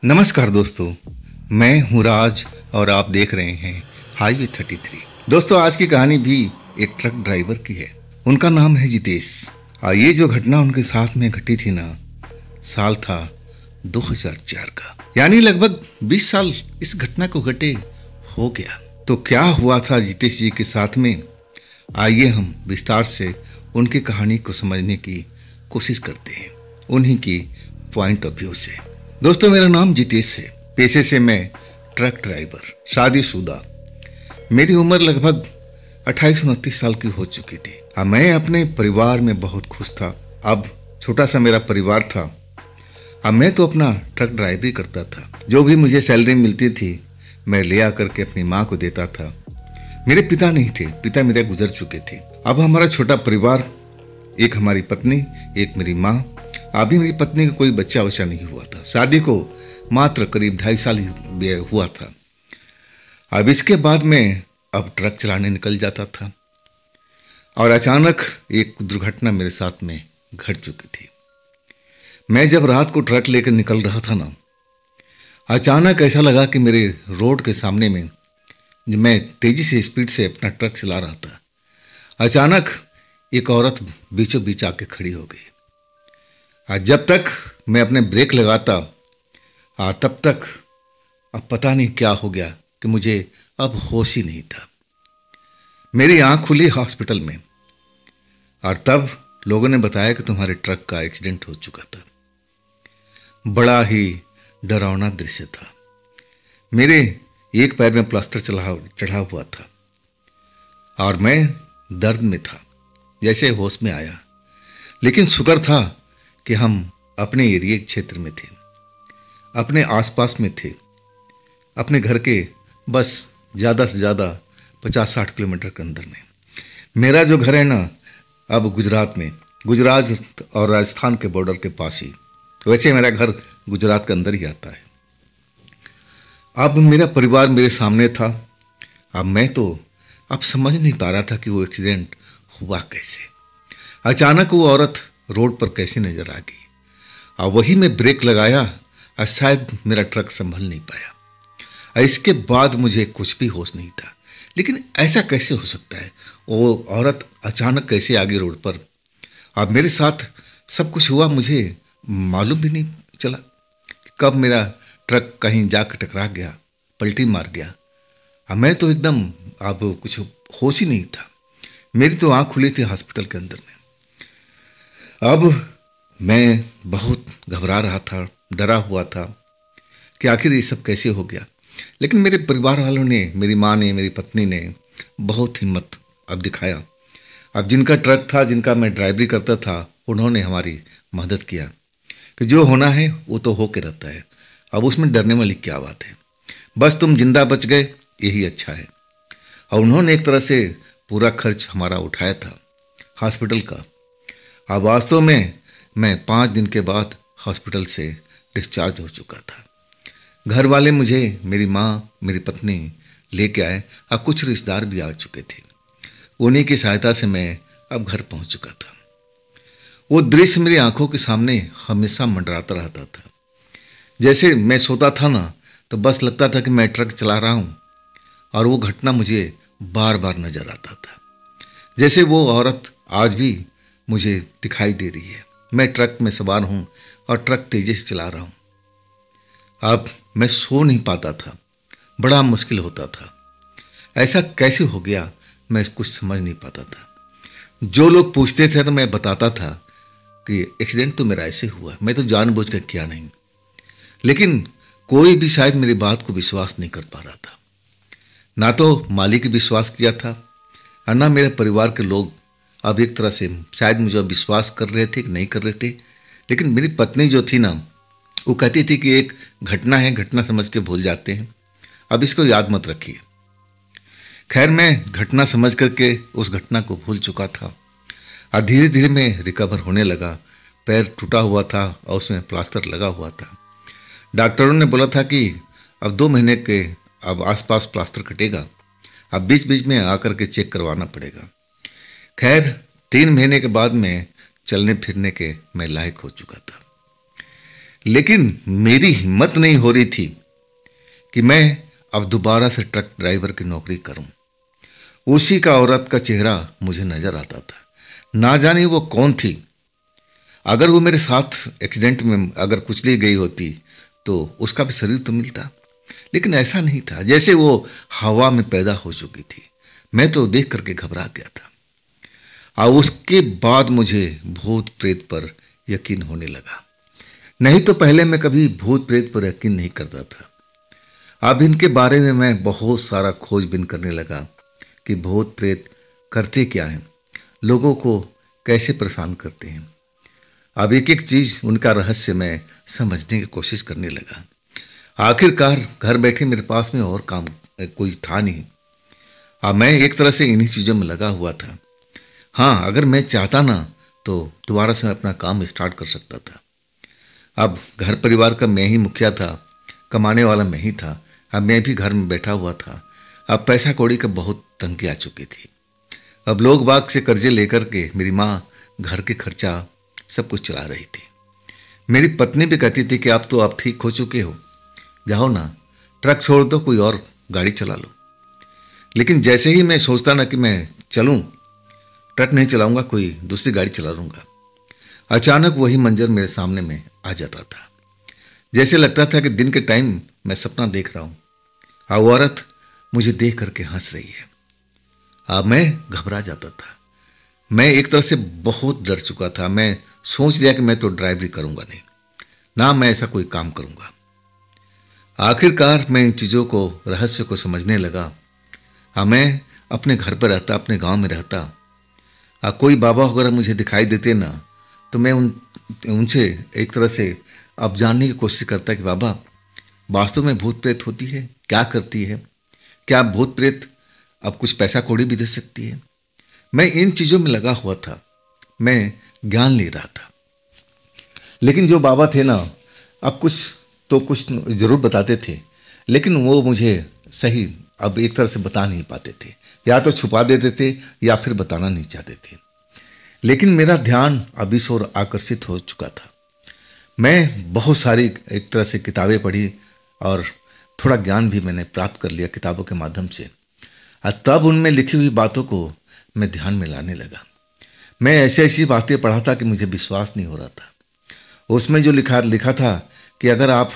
नमस्कार दोस्तों, मैं हूँ राज और आप देख रहे हैं हाईवे 33। दोस्तों, आज की कहानी भी एक ट्रक ड्राइवर की है। उनका नाम है जितेश। और ये जो घटना उनके साथ में घटी थी ना, साल था 2004 का, यानी लगभग 20 साल इस घटना को घटे हो गया। तो क्या हुआ था जितेश जी के साथ में, आइए हम विस्तार से उनकी कहानी को समझने की कोशिश करते हैं, उन्हीं की पॉइंट ऑफ व्यू से। दोस्तों, मेरा नाम जितेश है। पेशे से मैं ट्रक ड्राइवर, शादीशुदा। मेरी उम्र लगभग 28-29 साल की हो चुकी थी। अब मैं अपने परिवार में बहुत खुश था। अब छोटा सा मेरा परिवार था। अब मैं तो अपना ट्रक ड्राइवरी करता था। जो भी मुझे सैलरी मिलती थी मैं ले आकर के अपनी माँ को देता था। मेरे पिता नहीं थे, पिता मेरे गुजर चुके थे। अब हमारा छोटा परिवार, एक हमारी पत्नी, एक मेरी माँ। अभी मेरी पत्नी का कोई बच्चा वच्चा नहीं हुआ था। शादी को मात्र करीब 2.5 साल ही हुआ था। अब इसके बाद में अब ट्रक चलाने निकल जाता था और अचानक एक दुर्घटना मेरे साथ में घट चुकी थी। मैं जब रात को ट्रक लेकर निकल रहा था ना, अचानक ऐसा लगा कि मेरे रोड के सामने में, मैं तेजी से स्पीड से अपना ट्रक चला रहा था, अचानक एक औरत बीचों बीच आके खड़ी हो गई। जब तक मैं अपने ब्रेक लगाता तब तक अब पता नहीं क्या हो गया कि मुझे अब होश ही नहीं था। मेरी आंख खुली हॉस्पिटल में और तब लोगों ने बताया कि तुम्हारे ट्रक का एक्सीडेंट हो चुका था। बड़ा ही डरावना दृश्य था। मेरे एक पैर में प्लास्टर चढ़ा हुआ था और मैं दर्द में था, जैसे होश में आया। लेकिन शुक्र था कि हम अपने एरिया क्षेत्र में थे, अपने आसपास में थे, अपने घर के बस ज़्यादा से ज़्यादा 50-60 किलोमीटर के अंदर में। मेरा जो घर है ना, अब गुजरात में, गुजरात और राजस्थान के बॉर्डर के पास ही। वैसे मेरा घर गुजरात के अंदर ही आता है। अब मेरा परिवार मेरे सामने था। अब मैं तो अब समझ नहीं पा रहा था कि वो एक्सीडेंट हुआ कैसे। अचानक वो औरत रोड पर कैसे नजर आ गई और वही मैं ब्रेक लगाया और शायद मेरा ट्रक संभल नहीं पाया। और इसके बाद मुझे कुछ भी होश नहीं था। लेकिन ऐसा कैसे हो सकता है, वो औरत अचानक कैसे आ गई रोड पर। अब मेरे साथ सब कुछ हुआ, मुझे मालूम भी नहीं चला कब मेरा ट्रक कहीं जाकर टकरा गया, पलटी मार गया। अब मैं तो एकदम अब कुछ होश ही नहीं था। मेरी तो आँख खुली थी हॉस्पिटल के अंदर में। अब मैं बहुत घबरा रहा था, डरा हुआ था कि आखिर ये सब कैसे हो गया। लेकिन मेरे परिवार वालों ने, मेरी माँ ने, मेरी पत्नी ने बहुत हिम्मत अब दिखाया। अब जिनका ट्रक था, जिनका मैं ड्राइवरी करता था, उन्होंने हमारी मदद किया कि जो होना है वो तो होके रहता है, अब उसमें डरने वाली क्या बात है, बस तुम जिंदा बच गए यही अच्छा है। और उन्होंने एक तरह से पूरा खर्च हमारा उठाया था हॉस्पिटल का। अब वास्तव में मैं 5 दिन के बाद हॉस्पिटल से डिस्चार्ज हो चुका था। घर वाले मुझे, मेरी माँ, मेरी पत्नी लेके आए और कुछ रिश्तेदार भी आ चुके थे। उन्हीं की सहायता से मैं अब घर पहुंच चुका था। वो दृश्य मेरी आंखों के सामने हमेशा मंडराता रहता था। जैसे मैं सोता था ना, तो बस लगता था कि मैं ट्रक चला रहा हूँ और वो घटना मुझे बार बार नजर आता था। जैसे वो औरत आज भी मुझे दिखाई दे रही है। मैं ट्रक में सवार हूँ और ट्रक तेजी से चला रहा हूँ। अब मैं सो नहीं पाता था, बड़ा मुश्किल होता था। ऐसा कैसे हो गया मैं कुछ समझ नहीं पाता था। जो लोग पूछते थे तो मैं बताता था कि एक्सीडेंट तो मेरा ऐसे हुआ, मैं तो जानबूझ कर किया नहीं। लेकिन कोई भी शायद मेरी बात को विश्वास नहीं कर पा रहा था। ना तो मालिक विश्वास किया था और ना मेरे परिवार के लोग अब एक तरह से शायद मुझे विश्वास कर रहे थे कि नहीं कर रहे थे। लेकिन मेरी पत्नी जो थी ना, वो कहती थी कि एक घटना है, घटना समझ के भूल जाते हैं, अब इसको याद मत रखिए। खैर, मैं घटना समझ करके उस घटना को भूल चुका था और धीरे धीरे मैं रिकवर होने लगा। पैर टूटा हुआ था और उसमें प्लास्टर लगा हुआ था। डॉक्टरों ने बोला था कि अब 2 महीने के अब आसपास प्लास्टर कटेगा, अब बीच बीच में आकर के चेक करवाना पड़ेगा। खैर, 3 महीने के बाद में चलने फिरने के मैं लायक हो चुका था। लेकिन मेरी हिम्मत नहीं हो रही थी कि मैं अब दोबारा से ट्रक ड्राइवर की नौकरी करूं। उसी का औरत का चेहरा मुझे नजर आता था। ना जाने वो कौन थी। अगर वो मेरे साथ एक्सीडेंट में अगर कुचली गई होती तो उसका भी शरीर तो मिलता, लेकिन ऐसा नहीं था। जैसे वो हवा में पैदा हो चुकी थी। मैं तो देख करके घबरा गया था। और उसके बाद मुझे भूत प्रेत पर यकीन होने लगा। नहीं तो पहले मैं कभी भूत प्रेत पर यकीन नहीं करता था। अब इनके बारे में मैं बहुत सारा खोजबीन करने लगा कि भूत प्रेत करते क्या हैं, लोगों को कैसे परेशान करते हैं। अब एक एक चीज उनका रहस्य मैं समझने की कोशिश करने लगा। आखिरकार घर बैठे मेरे पास में और काम कोई था नहीं। अब मैं एक तरह से इन्हीं चीज़ों में लगा हुआ था। हाँ, अगर मैं चाहता ना तो दोबारा से अपना काम स्टार्ट कर सकता था। अब घर परिवार का मैं ही मुखिया था, कमाने वाला मैं ही था। अब मैं भी घर में बैठा हुआ था। अब पैसा कौड़ी का बहुत तंगी आ चुकी थी। अब लोग बाग से कर्जे लेकर के मेरी माँ घर के खर्चा सब कुछ चला रही थी। मेरी पत्नी भी कहती थी कि आप तो आप ठीक हो चुके हो, जाओ ना, ट्रक छोड़ दो, कोई और गाड़ी चला लो। लेकिन जैसे ही मैं सोचता ना कि मैं चलूं, ट्रक नहीं चलाऊंगा, कोई दूसरी गाड़ी चला लूंगा, अचानक वही मंजर मेरे सामने में आ जाता था। जैसे लगता था कि दिन के टाइम मैं सपना देख रहा हूं और वो औरत मुझे देख करके हंस रही है। अब मैं घबरा जाता था। मैं एक तरह से बहुत डर चुका था। मैं सोच लिया कि मैं तो ड्राइवरी करूंगा नहीं, ना मैं ऐसा कोई काम करूंगा। आखिरकार मैं इन चीज़ों को, रहस्य को समझने लगा। हाँ, मैं अपने घर पर रहता, अपने गांव में रहता। कोई बाबा वगैरह मुझे दिखाई देते ना तो मैं उनसे एक तरह से अब जानने की कोशिश करता कि बाबा, वास्तव में भूत प्रेत होती है, क्या करती है, क्या भूत प्रेत अब कुछ पैसा कौड़ी भी दे सकती है। मैं इन चीज़ों में लगा हुआ था, मैं ज्ञान ले रहा था। लेकिन जो बाबा थे ना, अब कुछ जरूर बताते थे, लेकिन वो मुझे सही अब एक तरह से बता नहीं पाते थे। या तो छुपा देते थे या फिर बताना नहीं चाहते थे। लेकिन मेरा ध्यान अब इस ओर आकर्षित हो चुका था। मैं बहुत सारी एक तरह से किताबें पढ़ी और थोड़ा ज्ञान भी मैंने प्राप्त कर लिया किताबों के माध्यम से। और तब उनमें लिखी हुई बातों को मैं ध्यान में लाने लगा। मैं ऐसी ऐसी बातें पढ़ा था कि मुझे विश्वास नहीं हो रहा था। उसमें जो लिखा था कि अगर आप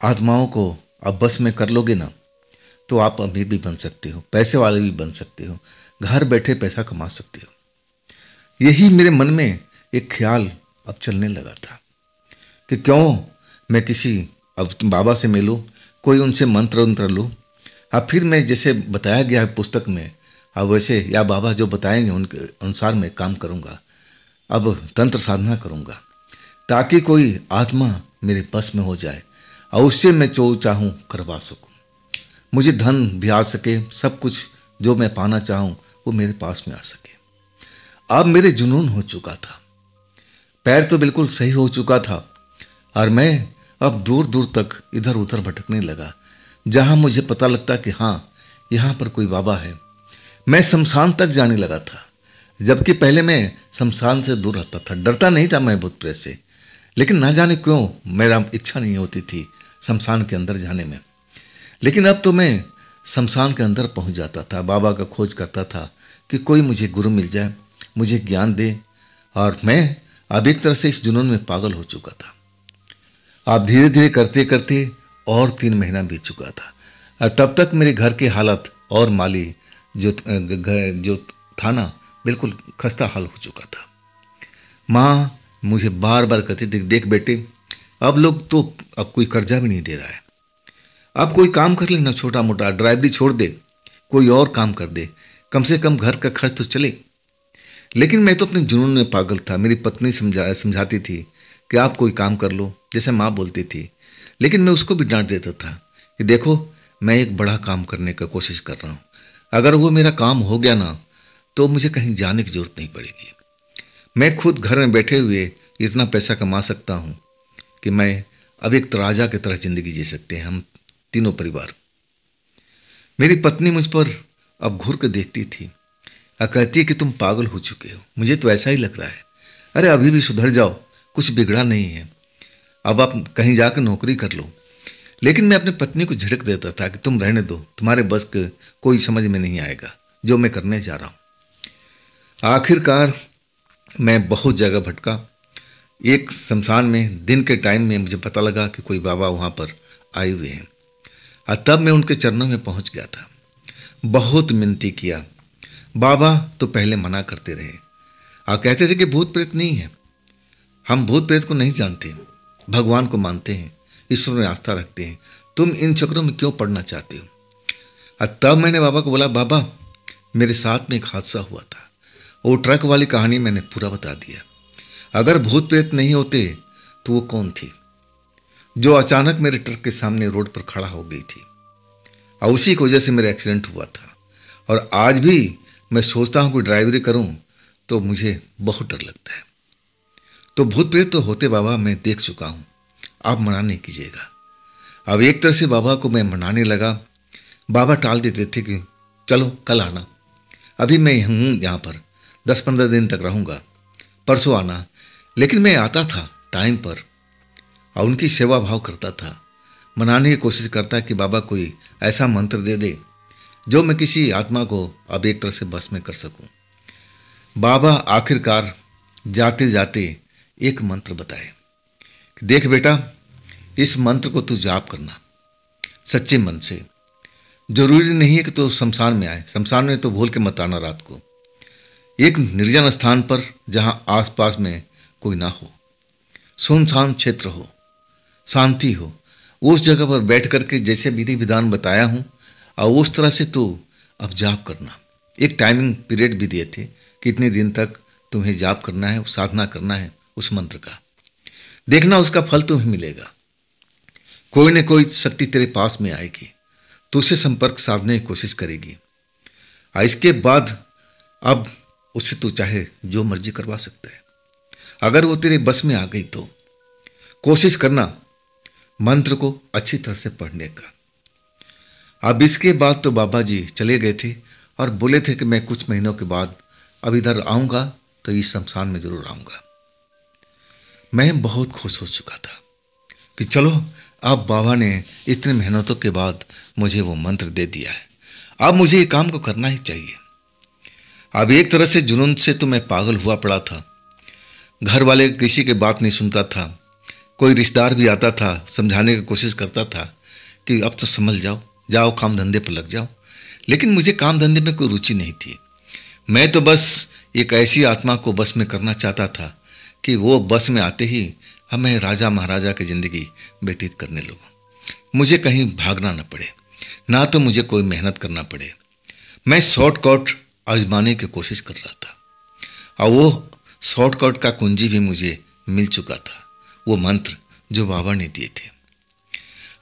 आत्माओं को अब बस में कर लोगे ना तो आप अमीर भी बन सकते हो, पैसे वाले भी बन सकते हो, घर बैठे पैसा कमा सकते हो। यही मेरे मन में एक ख्याल अब चलने लगा था कि क्यों मैं किसी अब बाबा से मिलूं, कोई उनसे मंत्र वंत्र लूं। अब फिर मैं जैसे बताया गया है पुस्तक में, अब वैसे या बाबा जो बताएंगे उनके अनुसार मैं काम करूंगा। अब तंत्र साधना करूंगा ताकि कोई आत्मा मेरे बस में हो जाए और उससे मैं जो चाहूँ करवा सकूं। मुझे धन भी आ सके, सब कुछ जो मैं पाना चाहूँ वो मेरे पास में आ सके। अब मेरे जुनून हो चुका था, पैर तो बिल्कुल सही हो चुका था और मैं अब दूर दूर तक इधर उधर भटकने लगा। जहां मुझे पता लगता कि हाँ, यहाँ पर कोई बाबा है। मैं शमशान तक जाने लगा था, जबकि पहले मैं शमशान से दूर रहता था, डरता नहीं था मैं भूत प्रेत से। लेकिन ना जाने क्यों मेरा इच्छा नहीं होती थी शमशान के अंदर जाने में। लेकिन अब तो मैं शमशान के अंदर पहुंच जाता था, बाबा का खोज करता था कि कोई मुझे गुरु मिल जाए, मुझे ज्ञान दे। और मैं अब एक तरह से इस जुनून में पागल हो चुका था। अब धीरे धीरे करते करते और 3 महीना बीत चुका था और तब तक मेरे घर की हालत और माली जो था ना, बिल्कुल खस्ता हाल हो चुका था। माँ मुझे बार बार कहती थी, देख बेटे, अब लोग तो अब कोई कर्जा भी नहीं दे रहा है, अब कोई काम कर लेना, छोटा मोटा ड्राइवरी छोड़ दे, कोई और काम कर दे, कम से कम घर का खर्च तो चले। लेकिन मैं तो अपने जुनून में पागल था। मेरी पत्नी समझाती थी कि आप कोई काम कर लो, जैसे माँ बोलती थी। लेकिन मैं उसको भी डांट देता था कि देखो, मैं एक बड़ा काम करने का कोशिश कर रहा हूँ, अगर वो मेरा काम हो गया ना तो मुझे कहीं जाने की जरूरत नहीं पड़ेगी। मैं खुद घर में बैठे हुए इतना पैसा कमा सकता हूँ कि मैं अब एक राजा की तरह जिंदगी जी सकते हैं हम तीनों परिवार। मेरी पत्नी मुझ पर अब घूर कर देखती थी और कहती है कि तुम पागल हो चुके हो। मुझे तो ऐसा ही लग रहा है, अरे अभी भी सुधर जाओ, कुछ बिगड़ा नहीं है। अब आप कहीं जाकर नौकरी कर लो। लेकिन मैं अपनी पत्नी को झिड़क देता था कि तुम रहने दो, तुम्हारे बस के कोई समझ में नहीं आएगा जो मैं करने जा रहा हूँ। आखिरकार मैं बहुत जगह भटका। एक शमशान में दिन के टाइम में मुझे पता लगा कि कोई बाबा वहाँ पर आए हुए हैं, और तब मैं उनके चरणों में पहुँच गया था। बहुत मिन्नती किया। बाबा तो पहले मना करते रहे और कहते थे कि भूत प्रेत नहीं है, हम भूत प्रेत को नहीं जानते, भगवान को मानते हैं, ईश्वर में आस्था रखते हैं, तुम इन चक्रों में क्यों पड़ना चाहते हो। और तब मैंने बाबा को बोला, बाबा मेरे साथ में एक हादसा हुआ था, वो ट्रक वाली कहानी मैंने पूरा बता दिया। अगर भूत प्रेत नहीं होते तो वो कौन थी जो अचानक मेरे ट्रक के सामने रोड पर खड़ा हो गई थी, और उसी की वजह से मेरा एक्सीडेंट हुआ था। और आज भी मैं सोचता हूँ कि ड्राइवरी करूँ तो मुझे बहुत डर लगता है। तो भूत प्रेत तो होते बाबा, मैं देख चुका हूँ, आप मना नहीं कीजिएगा। अब एक तरह से बाबा को मैं मनाने लगा। बाबा टाल देते थे कि चलो कल आना, अभी मैं हूँ यहाँ पर 10-15 दिन तक रहूँगा, परसों आना। लेकिन मैं आता था टाइम पर और उनकी सेवा भाव करता था, मनाने की कोशिश करता कि बाबा कोई ऐसा मंत्र दे दे जो मैं किसी आत्मा को अब एक तरह से बस में कर सकूं। बाबा आखिरकार जाते जाते एक मंत्र बताए, देख बेटा, इस मंत्र को तू जाप करना सच्चे मन से। जरूरी नहीं है कि तू शमशान में आए, शमशान में तो भूल के मत आना रात को। एक निर्जन स्थान पर जहां आसपास में कोई ना हो, सुनसान क्षेत्र हो, शांति हो, उस जगह पर बैठ करके जैसे विधि विधान बताया हूं और उस तरह से तू अब जाप करना। एक टाइमिंग पीरियड भी दिए थे, कितने दिन तक तुम्हें जाप करना है, साधना करना है उस मंत्र का। देखना उसका फल तुम्हें मिलेगा। कोई न कोई शक्ति तेरे पास में आएगी, तो उससे संपर्क साधने की कोशिश करेगी, और इसके बाद अब उससे तू चाहे जो मर्जी करवा सकता है। अगर वो तेरे बस में आ गई तो कोशिश करना मंत्र को अच्छी तरह से पढ़ने का। अब इसके बाद तो बाबा जी चले गए थे और बोले थे कि मैं कुछ महीनों के बाद अब इधर आऊँगा तो इस शमशान में ज़रूर आऊँगा। मैं बहुत खुश हो चुका था कि चलो अब बाबा ने इतने मेहनतों के बाद मुझे वो मंत्र दे दिया है, अब मुझे ये काम को करना ही चाहिए। अब एक तरह से जुनून से तो मैं पागल हुआ पड़ा था। घर वाले किसी की बात नहीं सुनता था, कोई रिश्तेदार भी आता था समझाने की कोशिश करता था कि अब तो समझ जाओ, जाओ काम धंधे पर लग जाओ। लेकिन मुझे काम धंधे में कोई रुचि नहीं थी। मैं तो बस एक ऐसी आत्मा को बस में करना चाहता था कि वो बस में आते ही हमें राजा महाराजा की ज़िंदगी व्यतीत करने लगूँ, मुझे कहीं भागना न पड़े, ना तो मुझे कोई मेहनत करना पड़े। मैं शॉर्टकट आजमाने की कोशिश कर रहा था, और वो शॉर्टकट का कुंजी भी मुझे मिल चुका था, वो मंत्र जो बाबा ने दिए थे।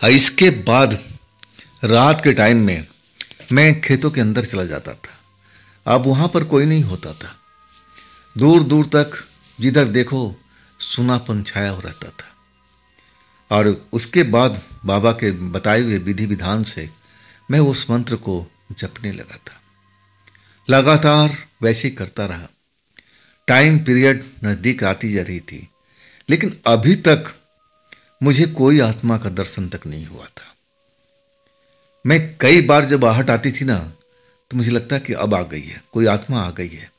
और इसके बाद रात के टाइम में मैं खेतों के अंदर चला जाता था। अब वहाँ पर कोई नहीं होता था, दूर दूर तक जिधर देखो सूनापन छाया हो रहता था। और उसके बाद बाबा के बताए हुए विधि विधान से मैं उस मंत्र को जपने लगा था। लगातार वैसे ही करता रहा। टाइम पीरियड नज़दीक आती जा रही थी, लेकिन अभी तक मुझे कोई आत्मा का दर्शन तक नहीं हुआ था। मैं कई बार जब आहट आती थी ना, तो मुझे लगता कि अब आ गई है, कोई आत्मा आ गई है।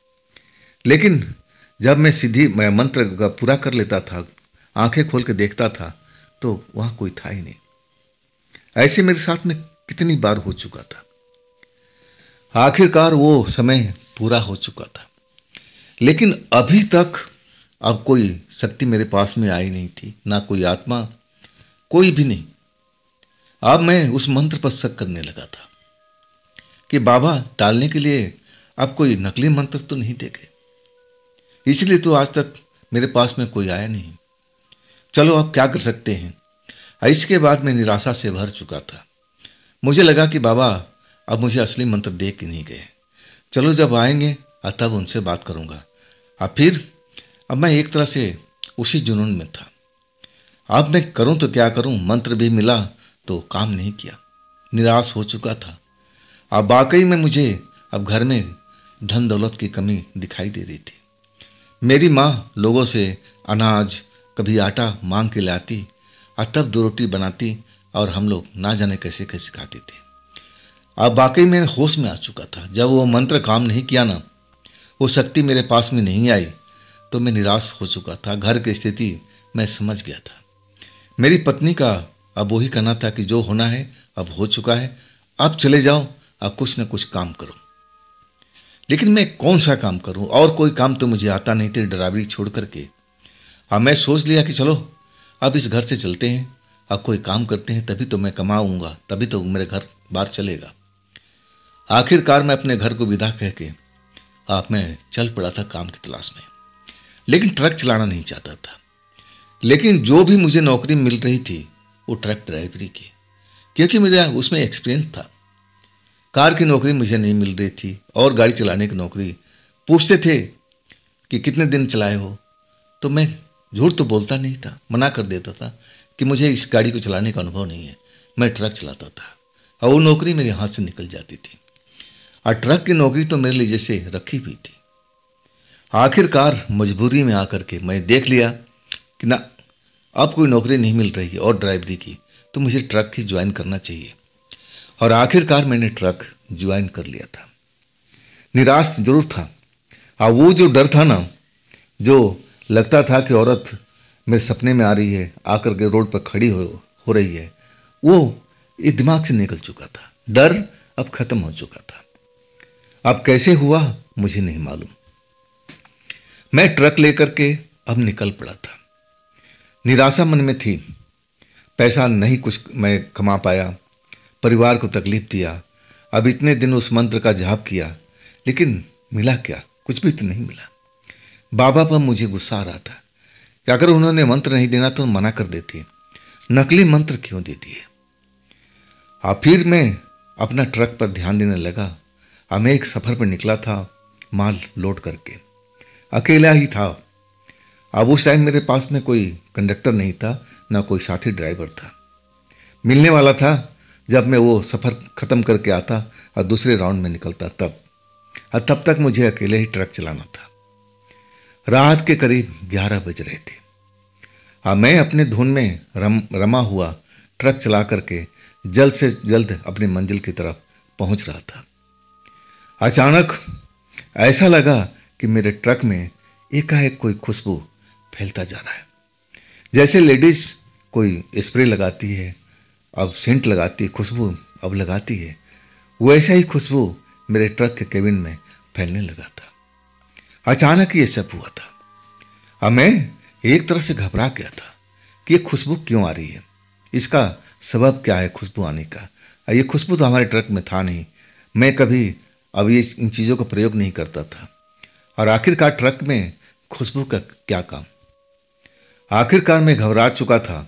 लेकिन जब मैं मंत्र का पूरा कर लेता था, आंखें खोल के देखता था, तो वहाँ कोई था ही नहीं। ऐसे मेरे साथ में कितनी बार हो चुका था। आखिरकार वो समय पूरा हो चुका था, लेकिन अभी तक अब कोई शक्ति मेरे पास में आई नहीं थी, ना कोई आत्मा, कोई भी नहीं। अब मैं उस मंत्र पर शक करने लगा था कि बाबा टालने के लिए अब कोई नकली मंत्र तो नहीं देंगे, इसलिए तो आज तक मेरे पास में कोई आया नहीं। चलो अब क्या कर सकते हैं। इसके बाद मैं निराशा से भर चुका था। मुझे लगा कि बाबा अब मुझे असली मंत्र दे के नहीं गए, चलो जब आएंगे तब उनसे बात करूंगा। अब मैं एक तरह से उसी जुनून में था। अब मैं करूं तो क्या करूं, मंत्र भी मिला तो काम नहीं किया, निराश हो चुका था। अब वाकई में मुझे अब घर में धन दौलत की कमी दिखाई दे रही थी। मेरी माँ लोगों से अनाज, कभी आटा मांग के लाती और तब 2 रोटी बनाती और हम लोग ना जाने कैसे कैसे खाते थे। अब वाकई में होश में आ चुका था। जब वो मंत्र काम नहीं किया ना, वो शक्ति मेरे पास में नहीं आई, तो मैं निराश हो चुका था। घर की स्थिति मैं समझ गया था। मेरी पत्नी का अब वही कहना था कि जो होना है अब हो चुका है, अब चले जाओ, अब कुछ न कुछ काम करो। लेकिन मैं कौन सा काम करूं, और कोई काम तो मुझे आता नहीं थे ड्राइवरी छोड़ करके। अब मैं सोच लिया कि चलो अब इस घर से चलते हैं, अब कोई काम करते हैं, तभी तो मैं कमाऊंगा, तभी तो मेरे घर बार चलेगा। आखिरकार मैं अपने घर को विदा कह के मैं चल पड़ा था काम की तलाश में। लेकिन ट्रक चलाना नहीं चाहता था। लेकिन जो भी मुझे नौकरी मिल रही थी वो ट्रक ड्राइवरी की, क्योंकि मेरा उसमें एक्सपीरियंस था। कार की नौकरी मुझे नहीं मिल रही थी और गाड़ी चलाने की नौकरी पूछते थे कि कितने दिन चलाए हो, तो मैं झूठ तो बोलता नहीं था, मना कर देता था कि मुझे इस गाड़ी को चलाने का अनुभव नहीं है, मैं ट्रक चलाता था। और वो नौकरी मेरे हाथ से निकल जाती थी। और ट्रक की नौकरी तो मेरे लिए जैसे रखी हुई थी। आखिरकार मजबूरी में आकर के मैं देख लिया कि ना, अब कोई नौकरी नहीं मिल रही है और ड्राइवरी की, तो मुझे ट्रक ही ज्वाइन करना चाहिए। और आखिरकार मैंने ट्रक ज्वाइन कर लिया था। निराश जरूर था। और वो जो डर था ना, जो लगता था कि औरत मेरे सपने में आ रही है, आकर के रोड पर खड़ी हो रही है, वो इस दिमाग से निकल चुका था। डर अब खत्म हो चुका था। अब कैसे हुआ मुझे नहीं मालूम। मैं ट्रक लेकर के अब निकल पड़ा था। निराशा मन में थी। पैसा नहीं कुछ मैं कमा पाया, परिवार को तकलीफ दिया। अब इतने दिन उस मंत्र का जाप किया, लेकिन मिला क्या? कुछ भी तो नहीं मिला। बाबा पर मुझे गुस्सा आ रहा था कि अगर उन्होंने मंत्र नहीं देना तो मना कर देती, नकली मंत्र क्यों देती है। अब फिर मैं अपना ट्रक पर ध्यान देने लगा। अब मैं एक सफ़र पर निकला था माल लोड करके, अकेला ही था। अब उस टाइम मेरे पास में कोई कंडक्टर नहीं था, ना कोई साथी ड्राइवर था। मिलने वाला था जब मैं वो सफ़र ख़त्म करके आता और दूसरे राउंड में निकलता तब तक मुझे अकेले ही ट्रक चलाना था। रात के करीब 11 बज रहे थे। अब मैं अपने धुन में रमा हुआ ट्रक चला करके जल्द से जल्द अपनी मंजिल की तरफ पहुंच रहा था। अचानक ऐसा लगा कि मेरे ट्रक में एकाएक कोई खुशबू फैलता जा रहा है। जैसे लेडीज कोई स्प्रे लगाती है, अब सेंट लगाती है, खुशबू अब लगाती है, वैसा ही खुशबू मेरे ट्रक के केबिन में फैलने लगा था। अचानक ये सब हुआ था। अब मैं एक तरह से घबरा गया था कि ये खुशबू क्यों आ रही है, इसका सबब क्या है खुशबू आने का। ये खुशबू तो हमारे ट्रक में था नहीं, मैं कभी अब ये इन चीज़ों का प्रयोग नहीं करता था। और आखिरकार ट्रक में खुशबू का क्या काम। आखिरकार मैं घबरा चुका था।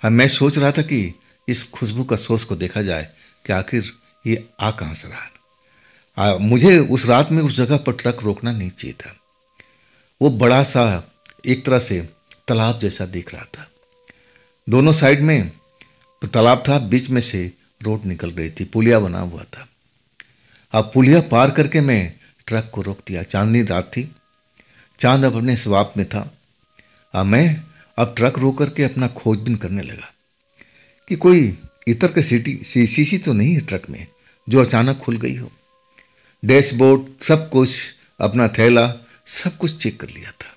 मैं सोच रहा था कि इस खुशबू का सोर्स को देखा जाए कि आखिर ये आ कहाँ से रहा। मुझे उस रात में उस जगह पर ट्रक रोकना नहीं चाहिए था। वो बड़ा सा एक तरह से तालाब जैसा दिख रहा था। दोनों साइड में तालाब था, बीच में से रोड निकल रही थी, पुलिया बना हुआ था। अब पुलिया पार करके मैं ट्रक को रोक दिया। चांदनी रात थी, चांद अब अपने स्वभाव में था। अब मैं ट्रक रोक करके अपना खोजबीन करने लगा कि कोई इतर के शीशी तो नहीं है ट्रक में जो अचानक खुल गई हो। डैशबोर्ड सब कुछ, अपना थैला सब कुछ चेक कर लिया था,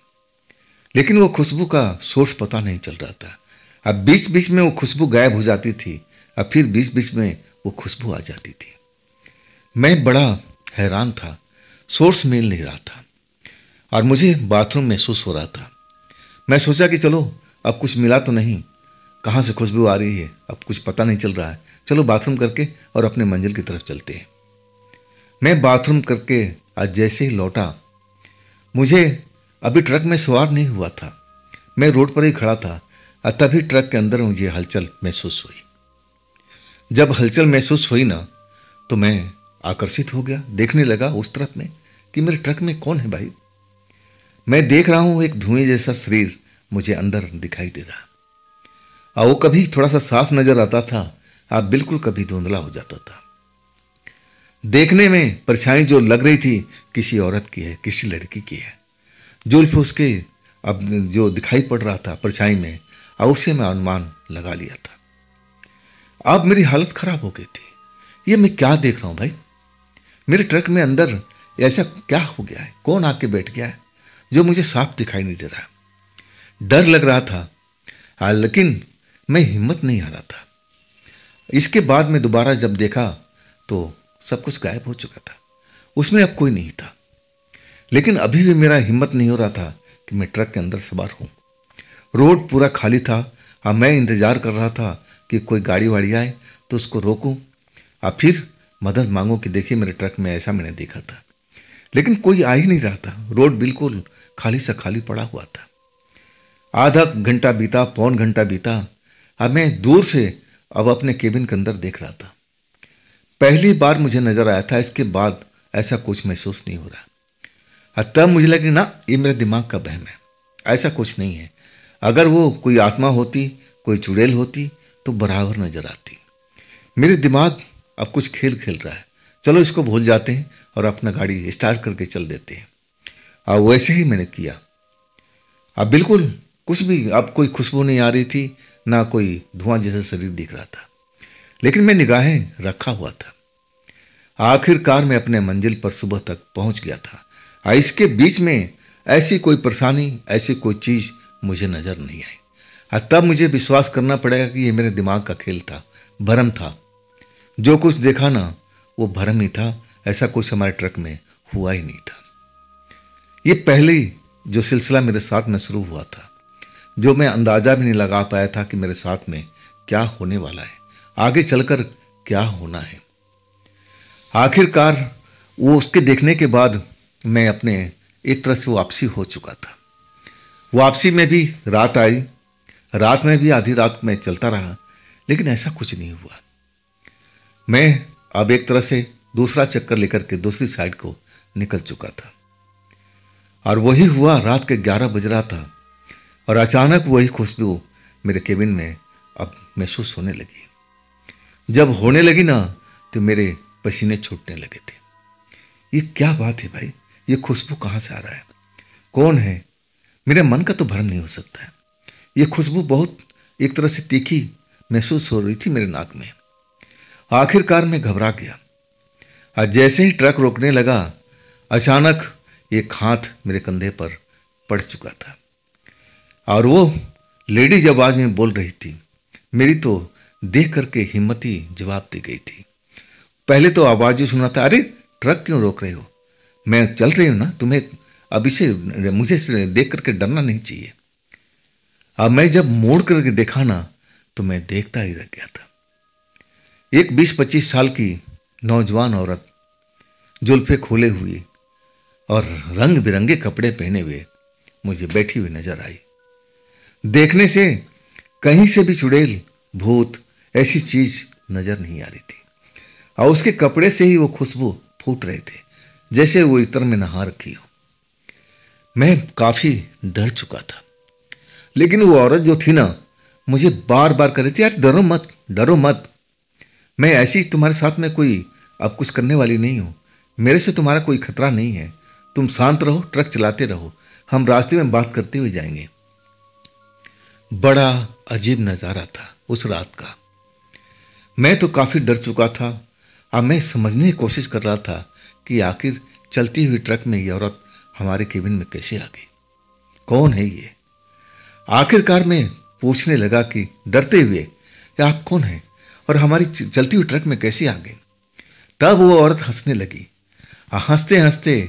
लेकिन वो खुशबू का सोर्स पता नहीं चल रहा था। अब बीच बीच में वो खुशबू गायब हो जाती थी, अब फिर बीच बीच में वो खुशबू आ जाती थी। मैं बड़ा हैरान था, सोर्स मिल नहीं रहा था और मुझे बाथरूम महसूस हो रहा था। मैं सोचा कि चलो अब कुछ मिला तो नहीं, कहाँ से खुशबू आ रही है अब कुछ पता नहीं चल रहा है, चलो बाथरूम करके और अपने मंजिल की तरफ चलते हैं। मैं बाथरूम करके आज जैसे ही लौटा, मुझे अभी ट्रक में सवार नहीं हुआ था, मैं रोड पर ही खड़ा था और तभी ट्रक के अंदर मुझे हलचल महसूस हुई। जब हलचल महसूस हुई ना, तो मैं आकर्षित हो गया, देखने लगा उस तरफ में कि मेरे ट्रक में कौन है भाई। मैं देख रहा हूं एक धुएं जैसा शरीर मुझे अंदर दिखाई दे रहा, और वो कभी थोड़ा सा साफ नजर आता था, आप बिल्कुल कभी धुंधला हो जाता था। देखने में परछाई जो लग रही थी किसी औरत की है, किसी लड़की की है। जुल्फ उसके अब जो दिखाई पड़ रहा था परछाई में, और उसे मैं अनुमान लगा लिया था। अब मेरी हालत खराब हो गई थी। ये मैं क्या देख रहा हूं भाई? मेरे ट्रक में अंदर ऐसा क्या हो गया है? कौन आके बैठ गया है जो मुझे साफ दिखाई नहीं दे रहा? डर लग रहा था, लेकिन मैं हिम्मत नहीं हारा था। इसके बाद में दोबारा जब देखा तो सब कुछ गायब हो चुका था, उसमें अब कोई नहीं था। लेकिन अभी भी मेरा हिम्मत नहीं हो रहा था कि मैं ट्रक के अंदर सवार हूं। रोड पूरा खाली था और मैं इंतजार कर रहा था कि कोई गाड़ी वाड़ी आए तो उसको रोकूं और फिर मदद मांगूं कि देखिए मेरे ट्रक में ऐसा मैंने देखा था। लेकिन कोई आ ही नहीं रहा था। रोड बिल्कुल खाली सा खाली पड़ा हुआ था। आधा घंटा बीता, पौन घंटा बीता। अब मैं दूर से अब अपने केबिन के अंदर देख रहा था। पहली बार मुझे नजर आया था, इसके बाद ऐसा कुछ महसूस नहीं हो रहा। तब मुझे लगा ना ये मेरे दिमाग का वहम है, ऐसा कुछ नहीं है। अगर वो कोई आत्मा होती, कोई चुड़ैल होती तो बराबर नजर आती। मेरे दिमाग अब कुछ खेल खेल रहा है, चलो इसको भूल जाते हैं और अपना गाड़ी स्टार्ट करके चल देते हैं। और वैसे ही मैंने किया। अब बिल्कुल कुछ भी, अब कोई खुशबू नहीं आ रही थी, ना कोई धुआं जैसा शरीर दिख रहा था, लेकिन मैं निगाहें रखा हुआ था। आखिरकार मैं अपने मंजिल पर सुबह तक पहुंच गया था। और इसके बीच में ऐसी कोई परेशानी, ऐसी कोई चीज मुझे नजर नहीं आई। और तब मुझे विश्वास करना पड़ेगा कि ये मेरे दिमाग का खेल था, भ्रम था। जो कुछ देखा ना वो भ्रम ही था, ऐसा कुछ हमारे ट्रक में हुआ ही नहीं था। ये पहले जो सिलसिला मेरे साथ में शुरू हुआ था, जो मैं अंदाजा भी नहीं लगा पाया था कि मेरे साथ में क्या होने वाला है, आगे चलकर क्या होना है। आखिरकार वो उसके देखने के बाद मैं अपने एक तरह से वापसी हो चुका था। वापसी में भी रात आई, रात में भी आधी रात में चलता रहा, लेकिन ऐसा कुछ नहीं हुआ। मैं अब एक तरह से दूसरा चक्कर लेकर के दूसरी साइड को निकल चुका था। और वही हुआ, रात के 11 बज रहा था और अचानक वही खुशबू मेरे केबिन में अब महसूस होने लगी। जब होने लगी ना तो मेरे पसीने छूटने लगे थे। ये क्या बात है भाई? ये खुशबू कहाँ से आ रहा है? कौन है? मेरे मन का तो भ्रम नहीं हो सकता है। ये खुशबू बहुत एक तरह से तीखी महसूस हो रही थी मेरे नाक में। आखिरकार मैं घबरा गया और जैसे ही ट्रक रोकने लगा, अचानक एक हाथ मेरे कंधे पर पड़ चुका था और वो लेडीज आवाज में बोल रही थी। मेरी तो देख करके हिम्मत ही जवाब दे गई थी। पहले तो आवाज ही सुना था, अरे ट्रक क्यों रोक रहे हो? मैं चल रही हूं ना, तुम्हें अभी से मुझे देख करके डरना नहीं चाहिए। अब मैं जब मोड़ करके देखा ना तो मैं देखता ही रह गया था। एक 20-25 साल की नौजवान औरत, जुल्फे खोले हुई और रंग बिरंगे कपड़े पहने हुए मुझे बैठी हुई नजर आई। देखने से कहीं से भी चुड़ैल, भूत, ऐसी चीज नजर नहीं आ रही थी। और उसके कपड़े से ही वो खुशबू फूट रहे थे, जैसे वो इत्र में नहा रखी हो। मैं काफी डर चुका था, लेकिन वो औरत जो थी ना मुझे बार बार कह रही थी, यार डरो मत, डरो मत। मैं ऐसी तुम्हारे साथ में कोई अब कुछ करने वाली नहीं हूं, मेरे से तुम्हारा कोई खतरा नहीं है, तुम शांत रहो, ट्रक चलाते रहो, हम रास्ते में बात करते हुए जाएंगे। बड़ा अजीब नजारा था उस रात का। मैं तो काफी डर चुका था। अब मैं समझने की कोशिश कर रहा था कि आखिर चलती हुई ट्रक में ये औरत हमारे केबिन में कैसे आ गई, कौन है ये? आखिरकार मैं पूछने लगा कि डरते हुए, आप कौन हैं और हमारी चलती हुई ट्रक में कैसे आ गई? तब वो औरत हंसने लगी। हंसते हंसते